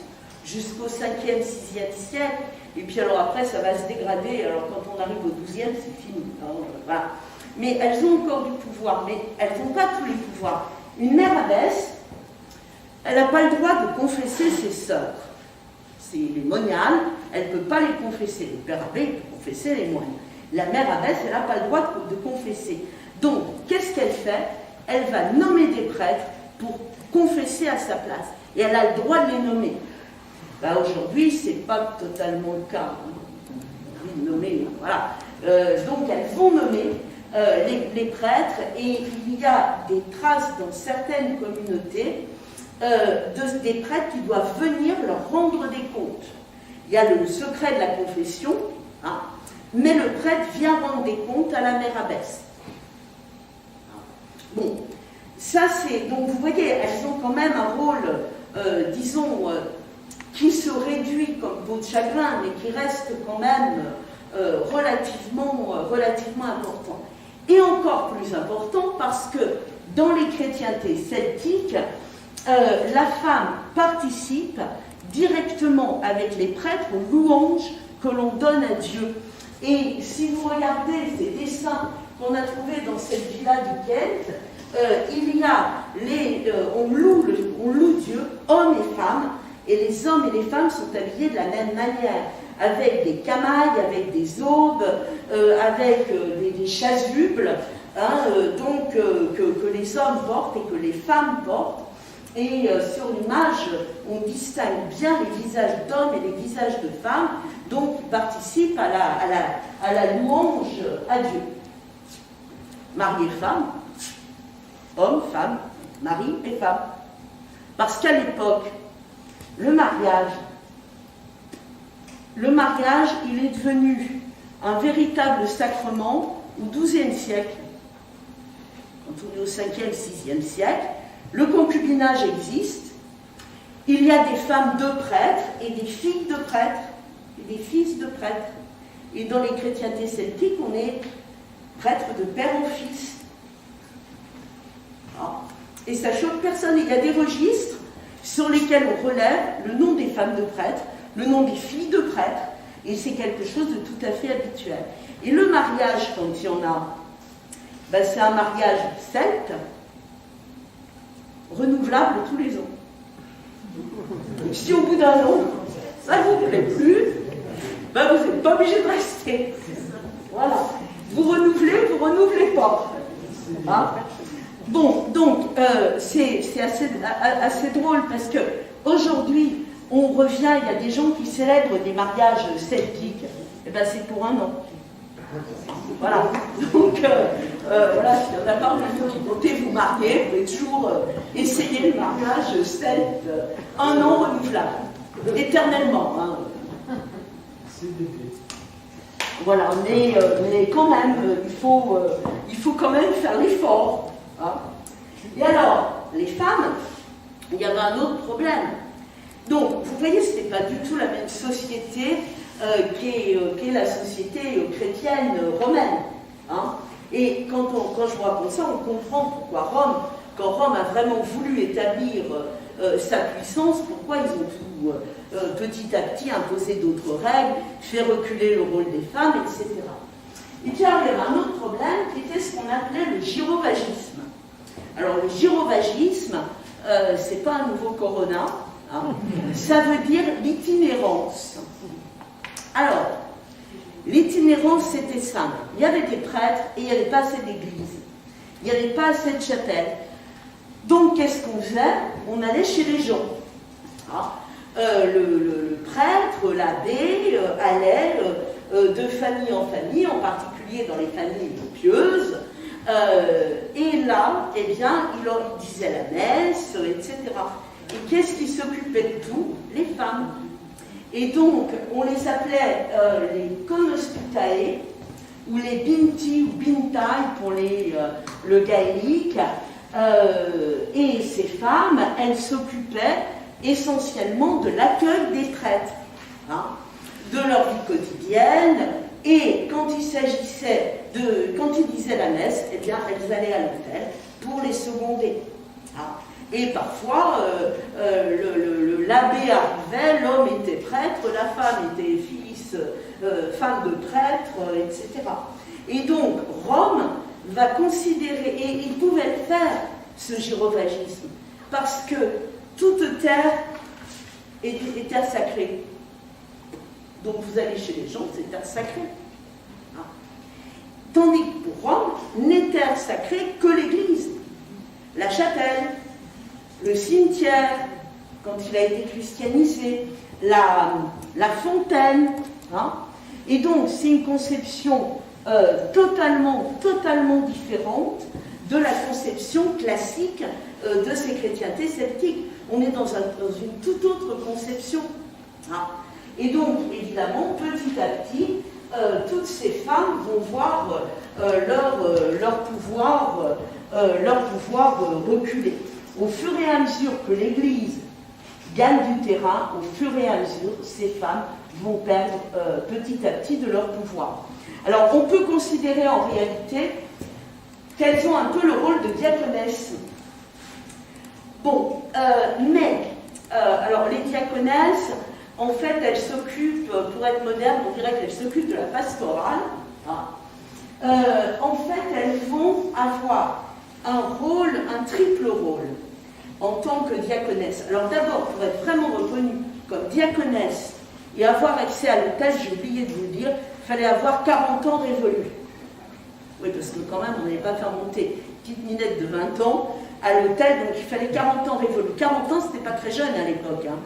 jusqu'au 5e, 6e siècle, et puis alors après ça va se dégrader, alors quand on arrive au 12e, c'est fini. Voilà. Mais elles ont encore du pouvoir, mais elles n'ont pas tous les pouvoirs. Une mère abbesse, elle n'a pas le droit de confesser ses sœurs. C'est les moniales, elle ne peut pas les confesser. Le père abbé peut confesser les moines. La mère abbesse, elle n'a pas le droit de confesser. Donc, qu'est-ce qu'elle fait? Elle va nommer des prêtres pour confesser à sa place. Et elle a le droit de les nommer. Aujourd'hui, ce n'est pas totalement le cas. Nommer, voilà. Donc, elles vont nommer les prêtres, et il y a des traces dans certaines communautés des prêtres qui doivent venir leur rendre des comptes. Il y a le secret de la confession, mais le prêtre vient rendre des comptes à la mère abbesse. Bon, ça c'est... Donc vous voyez, elles ont quand même un rôle, disons, qui se réduit comme peau de chagrin, mais qui reste quand même relativement important. Et encore plus important parce que dans les chrétientés celtiques, la femme participe directement avec les prêtres aux louanges que l'on donne à Dieu. Et si vous regardez ces dessins qu'on a trouvés dans cette villa du Kent, il y a on loue Dieu, hommes et femmes, et les hommes et les femmes sont habillés de la même manière, avec des camailles, avec des aubes, avec des chasubles, donc que les hommes portent et que les femmes portent. Et sur l'image, on distingue bien les visages d'hommes et les visages de femmes, donc qui participent à la louange à Dieu. Mari et femme, homme, femme, mari et femme. Parce qu'à l'époque, le mariage, il est devenu un véritable sacrement au XIIe siècle. Quand on est au 5e, 6e siècle, le concubinage existe. Il y a des femmes de prêtres et des filles de prêtres et des fils de prêtres. Et dans les chrétientés celtiques, on est prêtre de père en fils. Et ça choque personne. Il y a des registres sur lesquels on relève le nom des femmes de prêtres, le nom des filles de prêtres, et c'est quelque chose de tout à fait habituel. Et le mariage, quand il y en a, c'est un mariage celte, renouvelable tous les ans. Donc, si au bout d'un an, ça ne vous plaît plus, vous n'êtes pas obligé de rester. Voilà. Vous renouvelez pas. Bon, donc, c'est assez drôle parce que aujourd'hui, on revient, il y a des gens qui célèbrent des mariages celtiques, et c'est pour un an. Voilà. Donc, voilà, si on n'a pas envie de compter vous marier, vous pouvez toujours essayer le mariage celte, un an renouvelable, éternellement. Voilà, mais quand même, il faut quand même faire l'effort. Et alors, les femmes, il y avait un autre problème. Donc, vous voyez, ce n'est pas du tout la même société qu'est la société chrétienne romaine. Et quand je vous raconte ça, on comprend pourquoi quand Rome a vraiment voulu établir sa puissance, pourquoi ils ont tout petit à petit imposé d'autres règles, fait reculer le rôle des femmes, etc. Et puis alors, il y avait un autre problème qui était ce qu'on appelait le gyrovagisme. Alors, le gyrovagisme, c'est pas un nouveau corona, ça veut dire l'itinérance. Alors, l'itinérance, c'était simple. Il y avait des prêtres et il n'y avait pas assez d'églises. Il n'y avait pas assez de chapelles. Donc, qu'est-ce qu'on faisait? On allait chez les gens. Le prêtre, l'abbé, allait de famille en famille, en particulier dans les familles pieuses, Et là, eh bien, il disait la messe, etc. Et qu'est-ce qui s'occupait de tout? Les femmes. Et donc, on les appelait les konospitae, ou les binti ou bintai pour le gaélique. Et ces femmes, elles s'occupaient essentiellement de l'accueil des prêtres, hein, de leur vie quotidienne, et quand il s'agissait quand ils disaient la messe, eh bien, elles allaient à l'autel pour les seconder. Hein. Et parfois, l'abbé arrivait, l'homme était prêtre, la femme était femme de prêtre, etc. Et donc, Rome va considérer, et il pouvait faire ce gyrovagisme, parce que toute terre est terre sacrée. Donc vous allez chez les gens, c'est terre sacrée. Hein. Tandis que pour Rome, n'est terre sacrée que l'église, la chapelle, le cimetière, quand il a été christianisé, la fontaine. Hein. Et donc c'est une conception totalement différente de la conception classique de ces chrétientés sceptiques. On est dans une toute autre conception. Hein. Et donc, évidemment, petit à petit, toutes ces femmes vont voir leur pouvoir reculer. Au fur et à mesure que l'Église gagne du terrain, au fur et à mesure, ces femmes vont perdre petit à petit de leur pouvoir. Alors, on peut considérer en réalité qu'elles ont un peu le rôle de diaconesses. Bon, alors les diaconesses, en fait, elles s'occupent, pour être moderne, on dirait qu'elles s'occupent de la pastorale. Hein. En fait, elles vont avoir un triple rôle en tant que diaconesse. Alors d'abord, pour être vraiment reconnue comme diaconesse et avoir accès à l'autel, j'ai oublié de vous le dire, il fallait avoir 40 ans révolus. Oui, parce que quand même, on n'allait pas faire monter une petite minette de 20 ans à l'autel, donc il fallait 40 ans révolus. 40 ans, c'était pas très jeune à l'époque. Hein.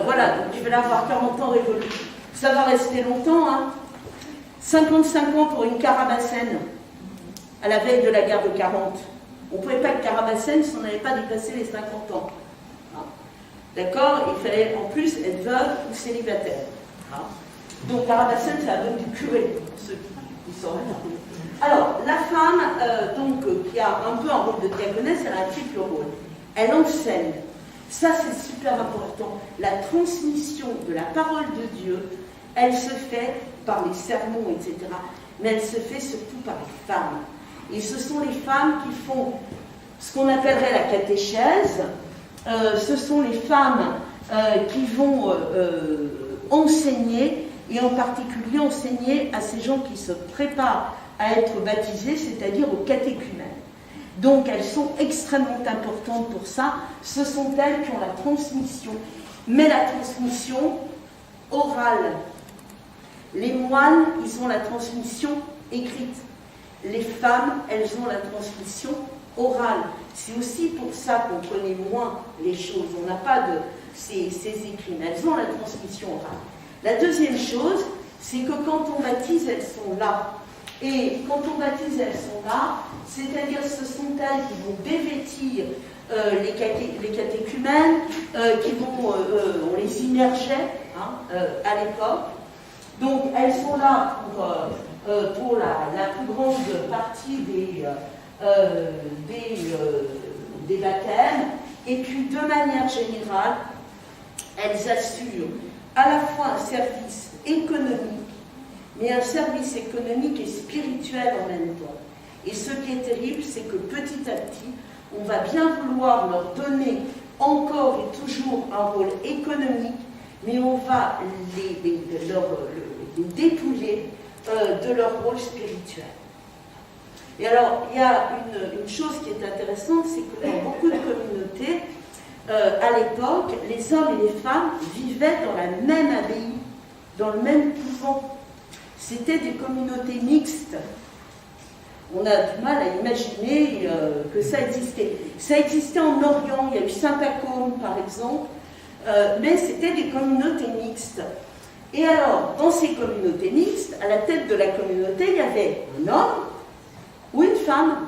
Voilà, donc il fallait avoir 40 ans révolus. Ça va rester longtemps, hein. 55 ans pour une Carabassène, à la veille de la guerre de 40. On ne pouvait pas être Carabassène si on n'avait pas dépassé les 50 ans. Hein. D'accord? Il fallait en plus être veuve ou célibataire. Hein. Donc Carabassène, c'est la veuve du curé, pour ceux qui sauraient. Alors, la femme, qui a un peu un rôle de diaconesse, elle a un triple rôle. Elle enseigne. Ça, c'est super important. La transmission de la parole de Dieu, elle se fait par les sermons, etc. Mais elle se fait surtout par les femmes. Et ce sont les femmes qui font ce qu'on appellerait la catéchèse. Ce sont les femmes qui vont enseigner, et en particulier enseigner à ces gens qui se préparent à être baptisés, c'est-à-dire aux catéchumènes. Donc elles sont extrêmement importantes pour ça. Ce sont elles qui ont la transmission, mais la transmission orale. Les moines, ils ont la transmission écrite. Les femmes, elles ont la transmission orale. C'est aussi pour ça qu'on connaît moins les choses. On n'a pas de ces écrits, mais elles ont la transmission orale. La deuxième chose, c'est que quand on baptise, elles sont là. Et quand on baptise, elles sont là, c'est-à-dire ce sont elles qui vont dévêtir les catéchumènes, on les immergeait à l'époque. Donc elles sont là pour la plus grande partie des baptêmes, et puis de manière générale, elles assurent à la fois un service économique, mais un service économique et spirituel en même temps. Et ce qui est terrible, c'est que petit à petit, on va bien vouloir leur donner encore et toujours un rôle économique, mais on va les dépouiller de leur rôle spirituel. Et alors, il y a une chose qui est intéressante, c'est que dans beaucoup de communautés, à l'époque, les hommes et les femmes vivaient dans la même abbaye, dans le même couvent. C'était des communautés mixtes. On a du mal à imaginer que ça existait. Ça existait en Orient, il y a eu Saint-Pacôme par exemple, mais c'était des communautés mixtes. Et alors, dans ces communautés mixtes, à la tête de la communauté, il y avait un homme ou une femme.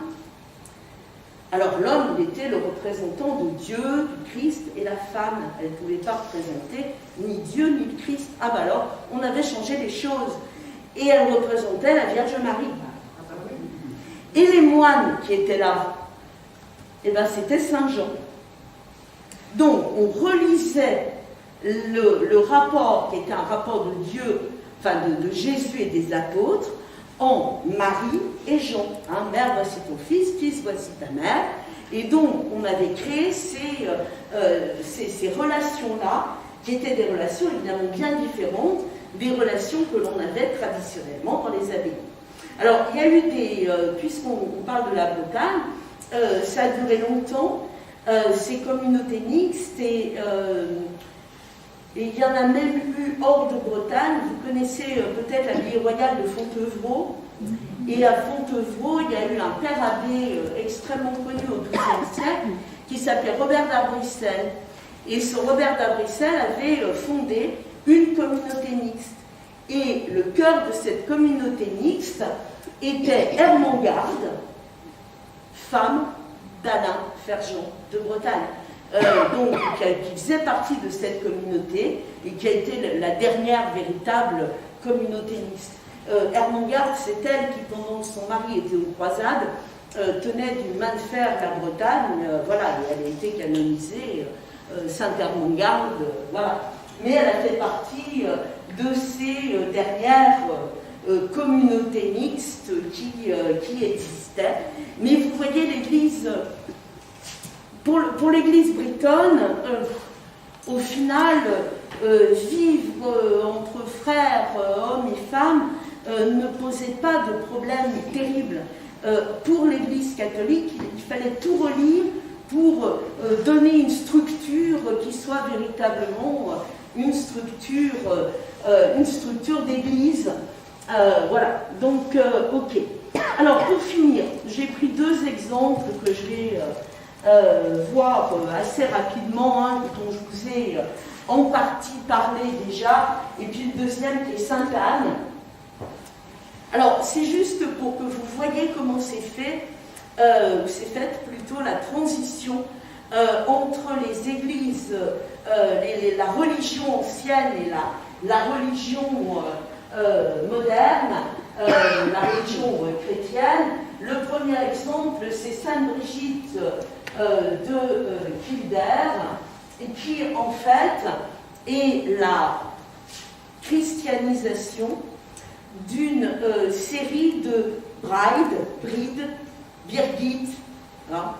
Alors l'homme, il était le représentant de Dieu, du Christ, et la femme, elle ne pouvait pas représenter ni Dieu ni le Christ. Ah ben alors, on avait changé les choses. Et elle représentait la Vierge Marie. Et les moines qui étaient là, eh ben c'était Saint Jean. Donc on relisait le rapport qui était un rapport de Dieu, enfin de Jésus et des apôtres, en Marie et Jean. Hein, mère, voici ton fils, voici ta mère. Et donc, on avait créé ces relations-là, qui étaient des relations évidemment bien différentes des relations que l'on avait traditionnellement dans les abbayes. Alors, il y a eu puisqu'on parle de la Bretagne, ça a duré longtemps, ces communautés mixtes, et il y en a même eu hors de Bretagne. Vous connaissez peut-être l'abbaye royale de Fontevraud. Et à Fontevraud, il y a eu un père abbé extrêmement connu au XIIe siècle qui s'appelait Robert d'Arbrissel. Et ce Robert d'Arbrissel avait fondé une communauté mixte. Et le cœur de cette communauté mixte était Ermengarde, femme d'Alain Ferjean de Bretagne. Donc, qui faisait partie de cette communauté et qui a été la dernière véritable communauté mixte. Ermengarde, c'est elle qui, pendant que son mari était aux croisades, tenait d'une main de fer la Bretagne, voilà, et elle a été canonisée, Sainte Ermengarde, voilà. Mais elle a fait partie de ces dernières communautés mixtes qui existaient. Mais vous voyez, l'Église... Pour l'Église bretonne, au final, vivre entre frères, hommes et femmes, ne posait pas de problème terrible. Pour l'Église catholique, il fallait tout relire pour donner une structure qui soit véritablement une structure d'Église. Voilà, donc, ok. Alors, pour finir, j'ai pris deux exemples que je vais... voir assez rapidement, hein, dont je vous ai en partie parlé déjà, et puis le deuxième qui est Sainte-Anne. Alors, c'est juste pour que vous voyez comment c'est fait, c'est faite plutôt la transition entre les églises, la religion ancienne et la religion moderne, la religion chrétienne. Le premier exemple, c'est Sainte Brigitte de Kildare, qui en fait est la christianisation d'une série de Bride, Birgit, hein,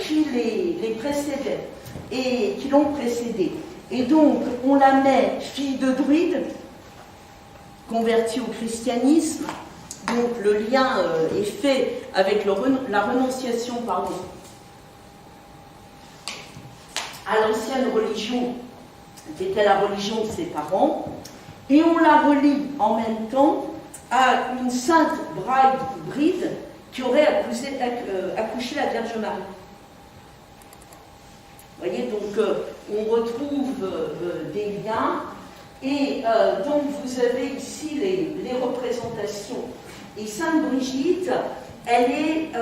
qui les précédaient et qui l'ont précédée. Et donc, on la met fille de druide, convertie au christianisme. Donc, le lien est fait avec la renonciation, à l'ancienne religion, qui était la religion de ses parents, et on la relie en même temps à une sainte Bride qui aurait accouché la Vierge Marie. Vous voyez, donc on retrouve des liens, et donc vous avez ici les représentations. Et Sainte Brigitte, elle est,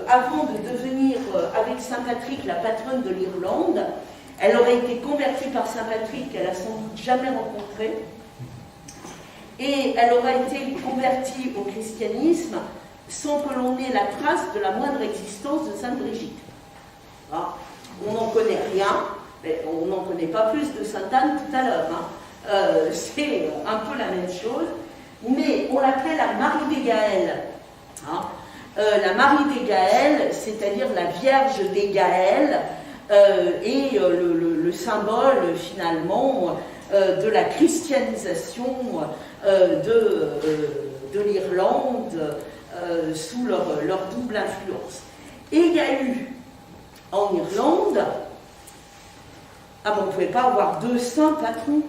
avant de devenir, avec Saint Patrick, la patronne de l'Irlande, elle aurait été convertie par Saint Patrick, qu'elle n'a sans doute jamais rencontré, et elle aurait été convertie au christianisme sans que l'on ait la trace de la moindre existence de Sainte Brigitte. Hein, on n'en connaît rien, mais on n'en connaît pas plus de Sainte Anne tout à l'heure. Hein. C'est un peu la même chose, mais on l'appelait la Marie des Gaëls. Hein. La Marie des Gaëls, c'est-à-dire la Vierge des Gaëls, et le symbole finalement de la christianisation de l'Irlande sous leur double influence. Et il y a eu en Irlande, on ne pouvait pas avoir deux saints patrons.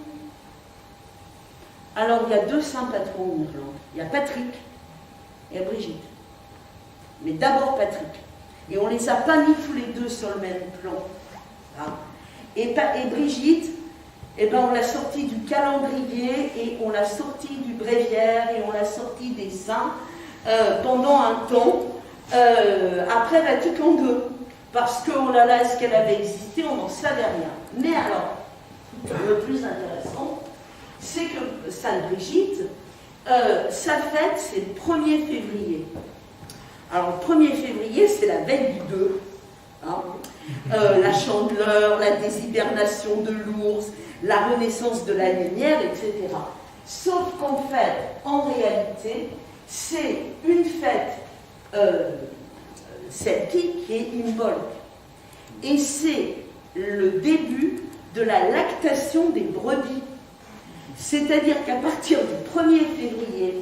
Alors il y a deux saints patrons en Irlande. Il y a Patrick et Brigitte. Mais d'abord Patrick. Et on ne les a pas mis tous les deux sur le même plan. Hein. Et Brigitte, on l'a sortie du calendrier, et on l'a sortie du bréviaire, et on l'a sortie des saints pendant un temps, après Vatican II, parce que, oh là là, est-ce qu'elle avait existé, on n'en savait rien. Mais alors, le plus intéressant, c'est que Sainte Brigitte, sa fête, c'est le 1er février. Alors, le 1er février, c'est la veille du 2. Hein. La chandeleur, la déshibernation de l'ours, la renaissance de la lumière, etc. Sauf qu'en fait, en réalité, c'est une fête celtique qui est Imbolc. Et c'est le début de la lactation des brebis. C'est-à-dire qu'à partir du 1er février,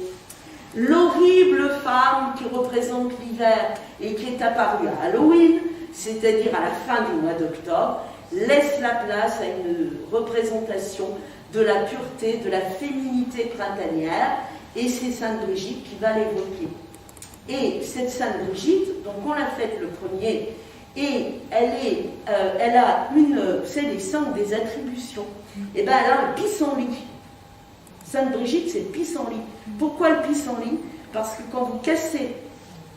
l'horrible femme qui représente l'hiver et qui est apparue à Halloween, c'est-à-dire à la fin du mois d'octobre, laisse la place à une représentation de la pureté, de la féminité printanière, et c'est Sainte Brigitte qui va l'évoquer. Et cette Sainte Brigitte, donc on l'a faite le 1er, et elle a une, c'est les saints des attributions. Et bien elle a le pissenlit. Sainte Brigitte, c'est le pissenlit. Pourquoi le pissenlit? Parce que quand vous cassez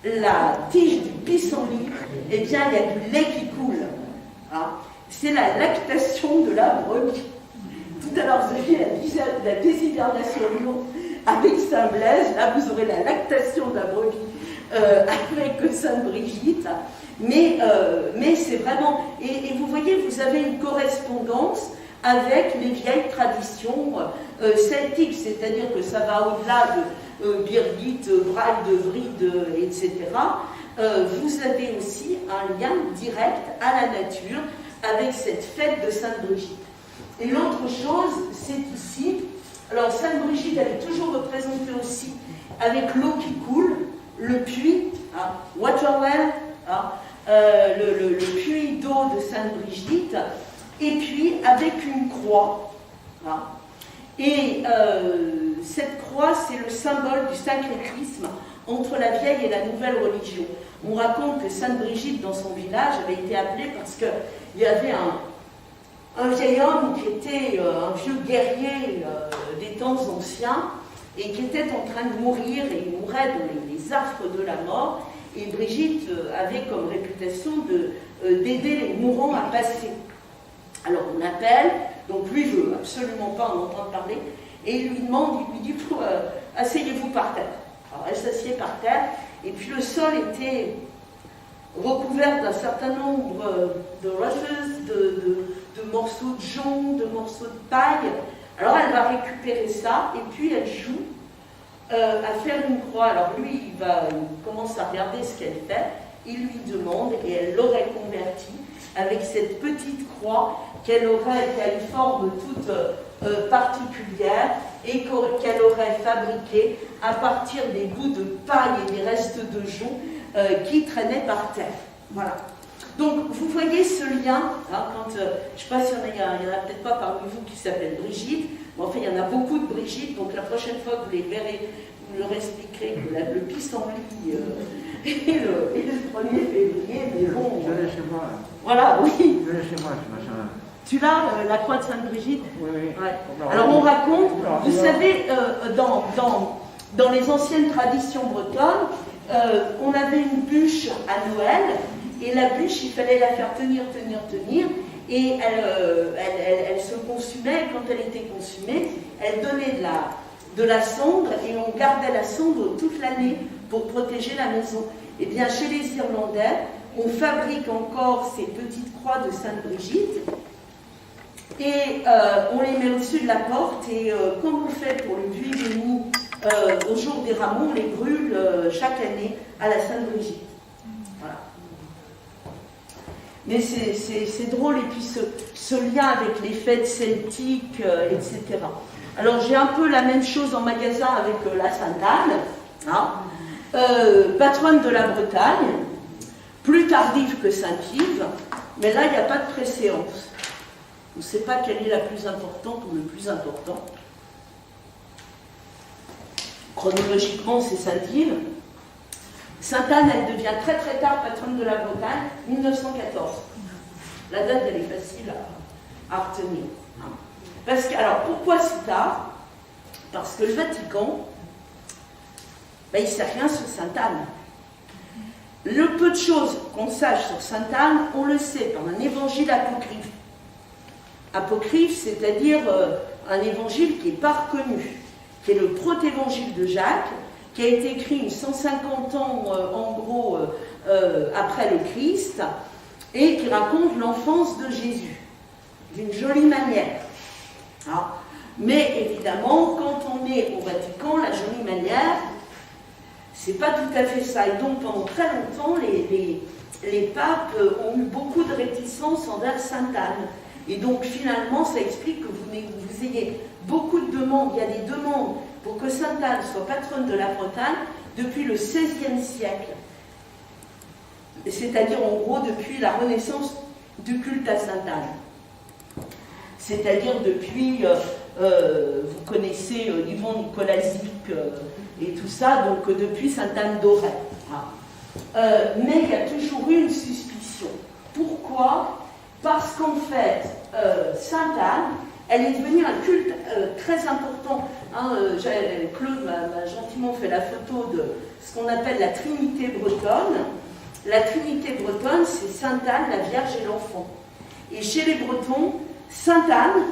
la tige du pissenlit, eh bien il y a du lait qui coule. Hein? C'est la lactation de la brebis. Tout à l'heure, vous avez la déshibernation de l'ours avec Saint Blaise. Là, vous aurez la lactation de la brebis avec Sainte Brigitte. Mais c'est vraiment... Et vous voyez, vous avez une correspondance avec les vieilles traditions celtiques, c'est-à-dire que ça va au-delà de Birgit, Braille de Vride, etc. Vous avez aussi un lien direct à la nature avec cette fête de Sainte Brigitte. Et l'autre chose, c'est ici, alors Sainte Brigitte, elle est toujours représentée aussi avec l'eau qui coule, le puits, hein, Waterwell, hein, le puits d'eau de Sainte Brigitte, et puis avec une croix. Hein. Et cette croix, c'est le symbole du syncrétisme entre la vieille et la nouvelle religion. On raconte que Sainte Brigitte, dans son village, avait été appelée parce qu'il y avait un vieil homme qui était un vieux guerrier des temps anciens et qui était en train de mourir, et il mourait dans les affres de la mort, et Brigitte avait comme réputation d'aider les mourants à passer. Alors on appelle, donc lui ne veut absolument pas en entendre parler, et il lui demande, il lui dit, asseyez-vous par terre. Alors elle s'assied par terre, et puis le sol était recouvert d'un certain nombre de rushes, de morceaux de jonc, de morceaux de paille. Alors elle va récupérer ça, et puis elle joue à faire une croix. Alors lui, il commence à regarder ce qu'elle fait, il lui demande, et elle l'aurait convertie avec cette petite croix qui a une forme toute particulière, et qu'elle aurait fabriquée à partir des bouts de paille et des restes de jonc qui traînaient par terre. Voilà. Donc, vous voyez ce lien, hein, quand, je ne sais pas s'il y en a peut-être pas parmi vous qui s'appellent Brigitte, mais enfin, il y en a beaucoup de Brigitte, donc la prochaine fois que vous les verrez, vous leur expliquerez que le pissenlit et le 1er février, mais bon... Je l'ai chez moi. Voilà, oui. Je l'ai chez moi, ce machin. Tu l'as, la croix de Sainte-Brigitte? Oui, oui. Ouais. Alors, on raconte, vous savez, dans les anciennes traditions bretonnes, on avait une bûche à Noël, et la bûche, il fallait la faire tenir, et elle se consumait, et quand elle était consumée, elle donnait de la cendre, et on gardait la cendre toute l'année pour protéger la maison. Eh bien, chez les Irlandais, on fabrique encore ces petites croix de Sainte-Brigitte, et on les met au-dessus de la porte, et comme on fait pour le buis béni, au jour des rameaux, on les brûle chaque année à la Sainte-Brigitte. Voilà. Mais c'est drôle, et puis ce lien avec les fêtes celtiques, etc. Alors j'ai un peu la même chose en magasin avec la Sainte-Anne, hein, patronne de la Bretagne, plus tardive que Saint-Yves, mais là il n'y a pas de préséance. On ne sait pas quelle est la plus importante ou le plus important. Chronologiquement, c'est Saint-Yves. Sainte-Anne, elle devient très très tard patronne de la Bretagne, 1914. La date, elle est facile à retenir. Parce que, alors, pourquoi si tard? Parce que le Vatican, ben, il ne sait rien sur Sainte-Anne. Le peu de choses qu'on sache sur Sainte Anne, on le sait par un évangile apocryphe. Apocryphe, c'est-à-dire un évangile qui n'est pas reconnu, qui est le protévangile de Jacques, qui a été écrit 150 ans en gros après le Christ, et qui raconte l'enfance de Jésus, d'une jolie manière. Hein. Mais évidemment, quand on est au Vatican, la jolie manière, c'est pas tout à fait ça. Et donc pendant très longtemps, les papes ont eu beaucoup de réticences envers Sainte Anne. Et donc finalement, ça explique que vous ayez beaucoup de demandes. Il y a des demandes pour que Sainte Anne soit patronne de la Bretagne depuis le XVIe siècle. C'est-à-dire en gros depuis la renaissance du culte à Sainte Anne. C'est-à-dire depuis, vous connaissez l'Ivan nicolazique et tout ça, donc depuis Sainte Anne d'Auray. Mais il y a toujours eu une suspicion. Pourquoi ? Parce qu'en fait, Sainte Anne, elle est devenue un culte très important. Hein, Claude m'a gentiment fait la photo de ce qu'on appelle la Trinité bretonne. La Trinité bretonne, c'est Sainte Anne, la Vierge et l'Enfant. Et chez les Bretons, Sainte Anne,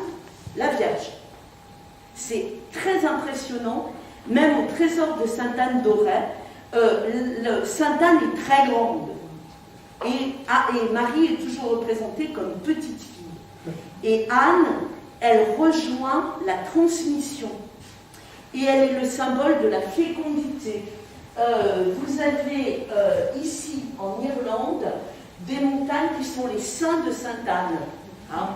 la Vierge. C'est très impressionnant. Même au trésor de Sainte Anne d'Auray, Sainte Anne est très grande. Et Marie est toujours représentée comme une petite fille. Et Anne, elle rejoint la transmission. Et elle est le symbole de la fécondité. Vous avez ici, en Irlande, des montagnes qui sont les seins de Sainte Anne. Hein.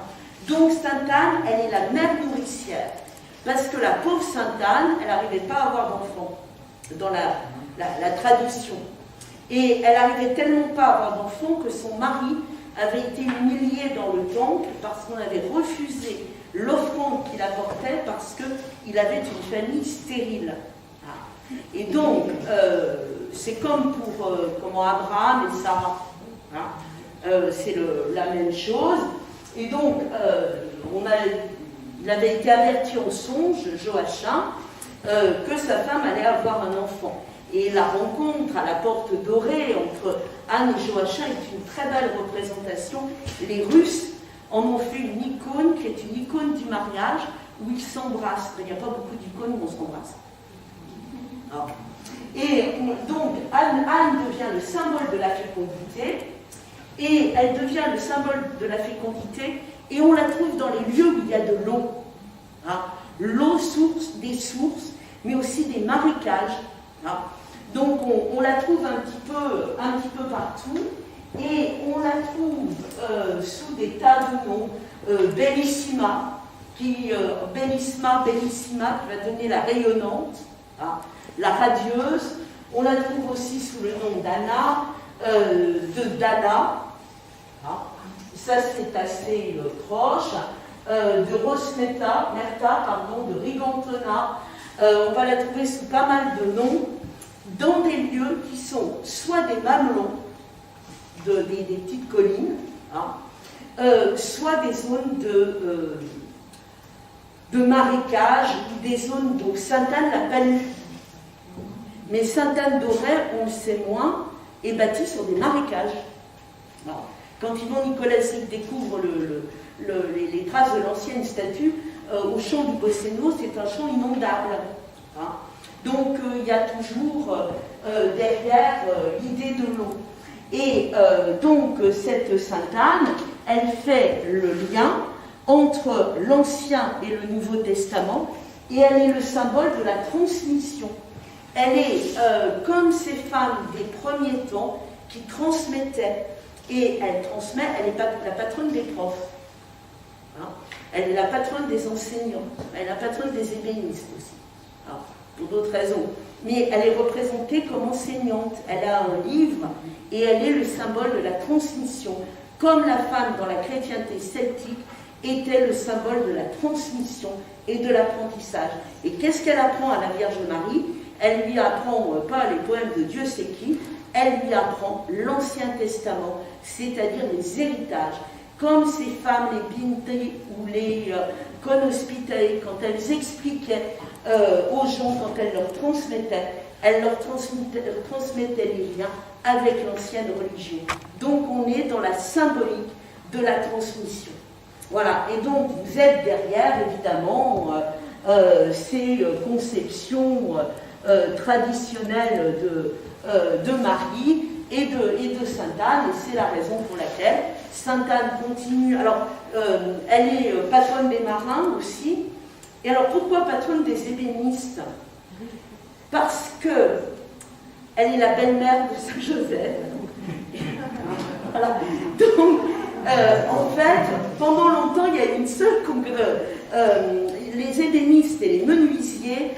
Donc Sainte Anne, elle est la mère nourricière. Parce que la pauvre Sainte Anne, elle n'arrivait pas à avoir d'enfant, dans la tradition. Et elle n'arrivait tellement pas à avoir d'enfant que son mari avait été humilié dans le temple parce qu'on avait refusé l'offrande qu'il apportait parce qu'il avait une famille stérile. Et donc, c'est comme pour Abraham et Sarah. C'est la même chose. Et donc, il avait été averti en songe, Joachim, que sa femme allait avoir un enfant. Et la rencontre à la porte dorée entre Anne et Joachim est une très belle représentation. Les Russes en ont fait une icône qui est une icône du mariage où ils s'embrassent. Il n'y a pas beaucoup d'icônes où on s'embrasse. Et donc Anne devient le symbole de la fécondité, et elle devient le symbole de la fécondité, et on la trouve dans les lieux où il y a de l'eau. L'eau, des sources, mais aussi des marécages. Donc on la trouve un petit peu partout, et on la trouve sous des tas de noms. Bellissima, Bellissima, qui va donner la rayonnante, la radieuse. On la trouve aussi sous le nom d'Anna, de Dana, ça c'est assez proche, de Rosmeta, de Rigantona. On va la trouver sous pas mal de noms, dans des lieux qui sont soit des mamelons, des petites collines, soit des zones de marécage, ou des zones, donc Sainte Anne l'a pas lu. Mais Sainte Anne d'Auray, on le sait moins, est bâtie sur des marécages. Quand Yvon Nicolazic découvre les traces de l'ancienne statue au champ du Bosséno, c'est un champ inondable. Donc il y a toujours derrière l'idée de l'eau. Et donc cette Sainte Anne, elle fait le lien entre l'Ancien et le Nouveau Testament, et elle est le symbole de la transmission. Elle est comme ces femmes des premiers temps qui transmettaient. Et elle transmet, elle est la patronne des profs. Elle est la patronne des enseignants. Elle est la patronne des ébénistes aussi. Pour d'autres raisons. Mais elle est représentée comme enseignante. Elle a un livre et elle est le symbole de la transmission. Comme la femme dans la chrétienté celtique était le symbole de la transmission et de l'apprentissage. Et qu'est-ce qu'elle apprend à la Vierge Marie ? Elle lui apprend pas les poèmes de Dieu c'est qui, elle lui apprend l'Ancien Testament, c'est-à-dire les héritages. Comme ces femmes, les Binte ou les Conospitae, quand elles expliquaient aux gens, quand elles leur transmettaient, elle leur transmettait les liens avec l'ancienne religion. Donc on est dans la symbolique de la transmission. Voilà, et donc vous êtes derrière, évidemment, ces conceptions traditionnelles de Marie et de Sainte Anne, et c'est la raison pour laquelle Sainte Anne continue. Alors, elle est patronne des marins aussi. Et alors, pourquoi patronne des ébénistes? Parce que elle est la belle-mère de Saint Joseph. Voilà. Donc, en fait, pendant longtemps, il y a une seule les ébénistes et les menuisiers,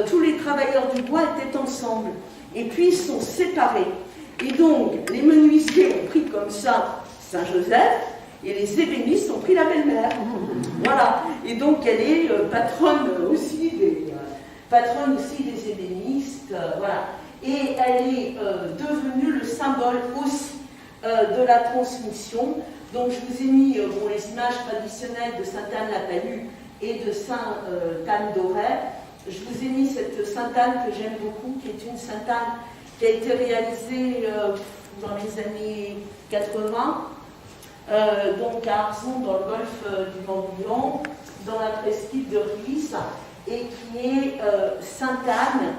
tous les travailleurs du bois étaient ensemble. Et puis, ils sont séparés. Et donc, les menuisiers ont pris comme ça Saint Joseph, et les ébénistes ont pris la belle-mère. Voilà. Et donc, elle est patronne aussi des ébénistes. Voilà. Et elle est devenue le symbole aussi de la transmission. Donc, je vous ai mis les images traditionnelles de Sainte Anne la Palue et de Sainte Anne d'Auray. Je vous ai mis cette Sainte Anne que j'aime beaucoup, qui est une Sainte Anne qui a été réalisée dans les années 80, donc à Arzon, dans le golfe du Morbihan, dans la presqu'île de Ris, et qui est Sainte Anne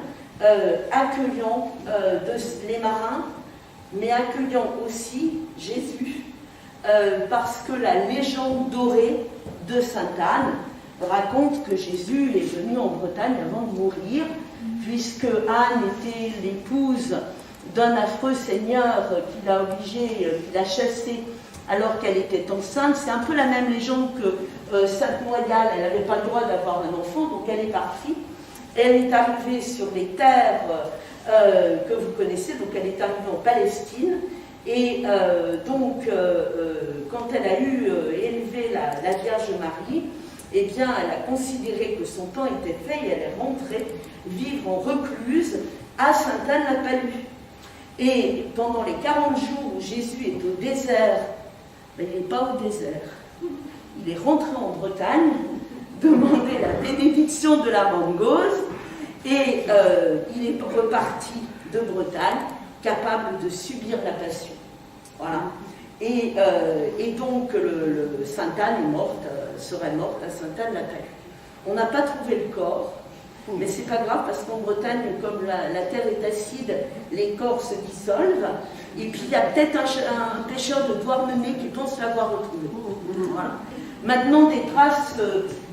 accueillant les marins, mais accueillant aussi Jésus, parce que la légende dorée de Sainte Anne raconte que Jésus est venu en Bretagne avant de mourir, puisque Anne était l'épouse d'un affreux seigneur qui l'a obligée, qui l'a chassée alors qu'elle était enceinte. C'est un peu la même légende que Sainte-Noyale, elle n'avait pas le droit d'avoir un enfant, donc elle est partie. Elle est arrivée sur les terres que vous connaissez, donc elle est arrivée en Palestine, et quand elle a eu élevé la Vierge Marie, eh bien, elle a considéré que son temps était fait et elle est rentrée vivre en recluse à Sainte-Anne-la-Palue. Et pendant les 40 jours où Jésus est au désert, mais il n'est pas au désert. Il est rentré en Bretagne, demandé la bénédiction de la Mangose, et il est reparti de Bretagne, capable de subir la passion. Voilà. Et donc, Sainte Anne est morte, serait morte à Sainte-Anne-la-Palue. On n'a pas trouvé le corps, mais c'est pas grave parce qu'en Bretagne, comme la terre est acide, les corps se dissolvent. Et puis il y a peut-être un pêcheur de Douarnenez qui pense l'avoir retrouvé. Voilà. Maintenant, des traces,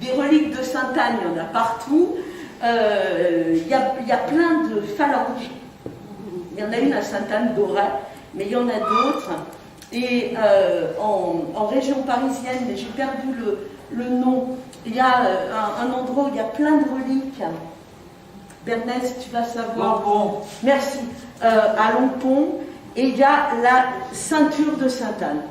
des reliques de Sainte Anne, il y en a partout. Il y a plein de phalanges. Il y en a une à Sainte-Anne d'Auray, mais il y en a d'autres. Et en région parisienne, mais j'ai perdu le nom, il y a un endroit où il y a plein de reliques. Bernès, tu vas savoir. Lompon. Merci. À Lompon, et il y a la ceinture de Sainte-Anne.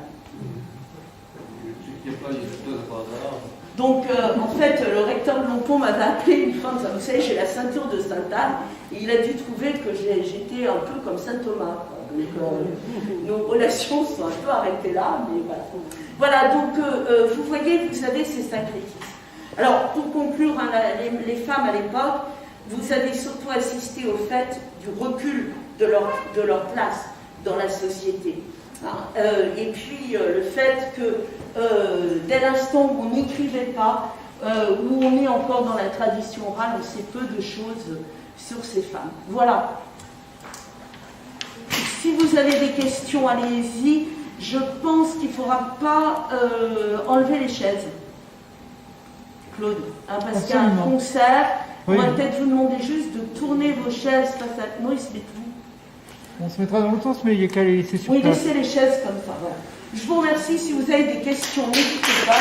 Donc, en fait, le recteur de Lompon m'avait appelé une fois, vous savez, j'ai la ceinture de Sainte-Anne, et il a dû trouver que j'étais un peu comme Saint-Thomas. Donc, nos relations sont un peu arrêtées là, mais voilà. Voilà, donc, vous voyez, vous avez ces syncrétismes. Alors, pour conclure, hein, les femmes à l'époque, vous avez surtout assisté au fait du recul de leur place dans la société. Hein. Et puis, le fait que, dès l'instant où on n'écrivait pas, où on est encore dans la tradition orale, on sait peu de choses sur ces femmes. Voilà. Si vous avez des questions, allez-y. Je pense qu'il ne faudra pas enlever les chaises, Claude, hein, parce qu'il y a un concert. Oui. On va peut-être vous demander juste de tourner vos chaises face à Maurice Bétou. On se mettra dans le sens, mais il y a qu'à les laisser sur Oui, place. laissez les chaises comme ça. Voilà. Je vous remercie. Si vous avez des questions, n'hésitez pas.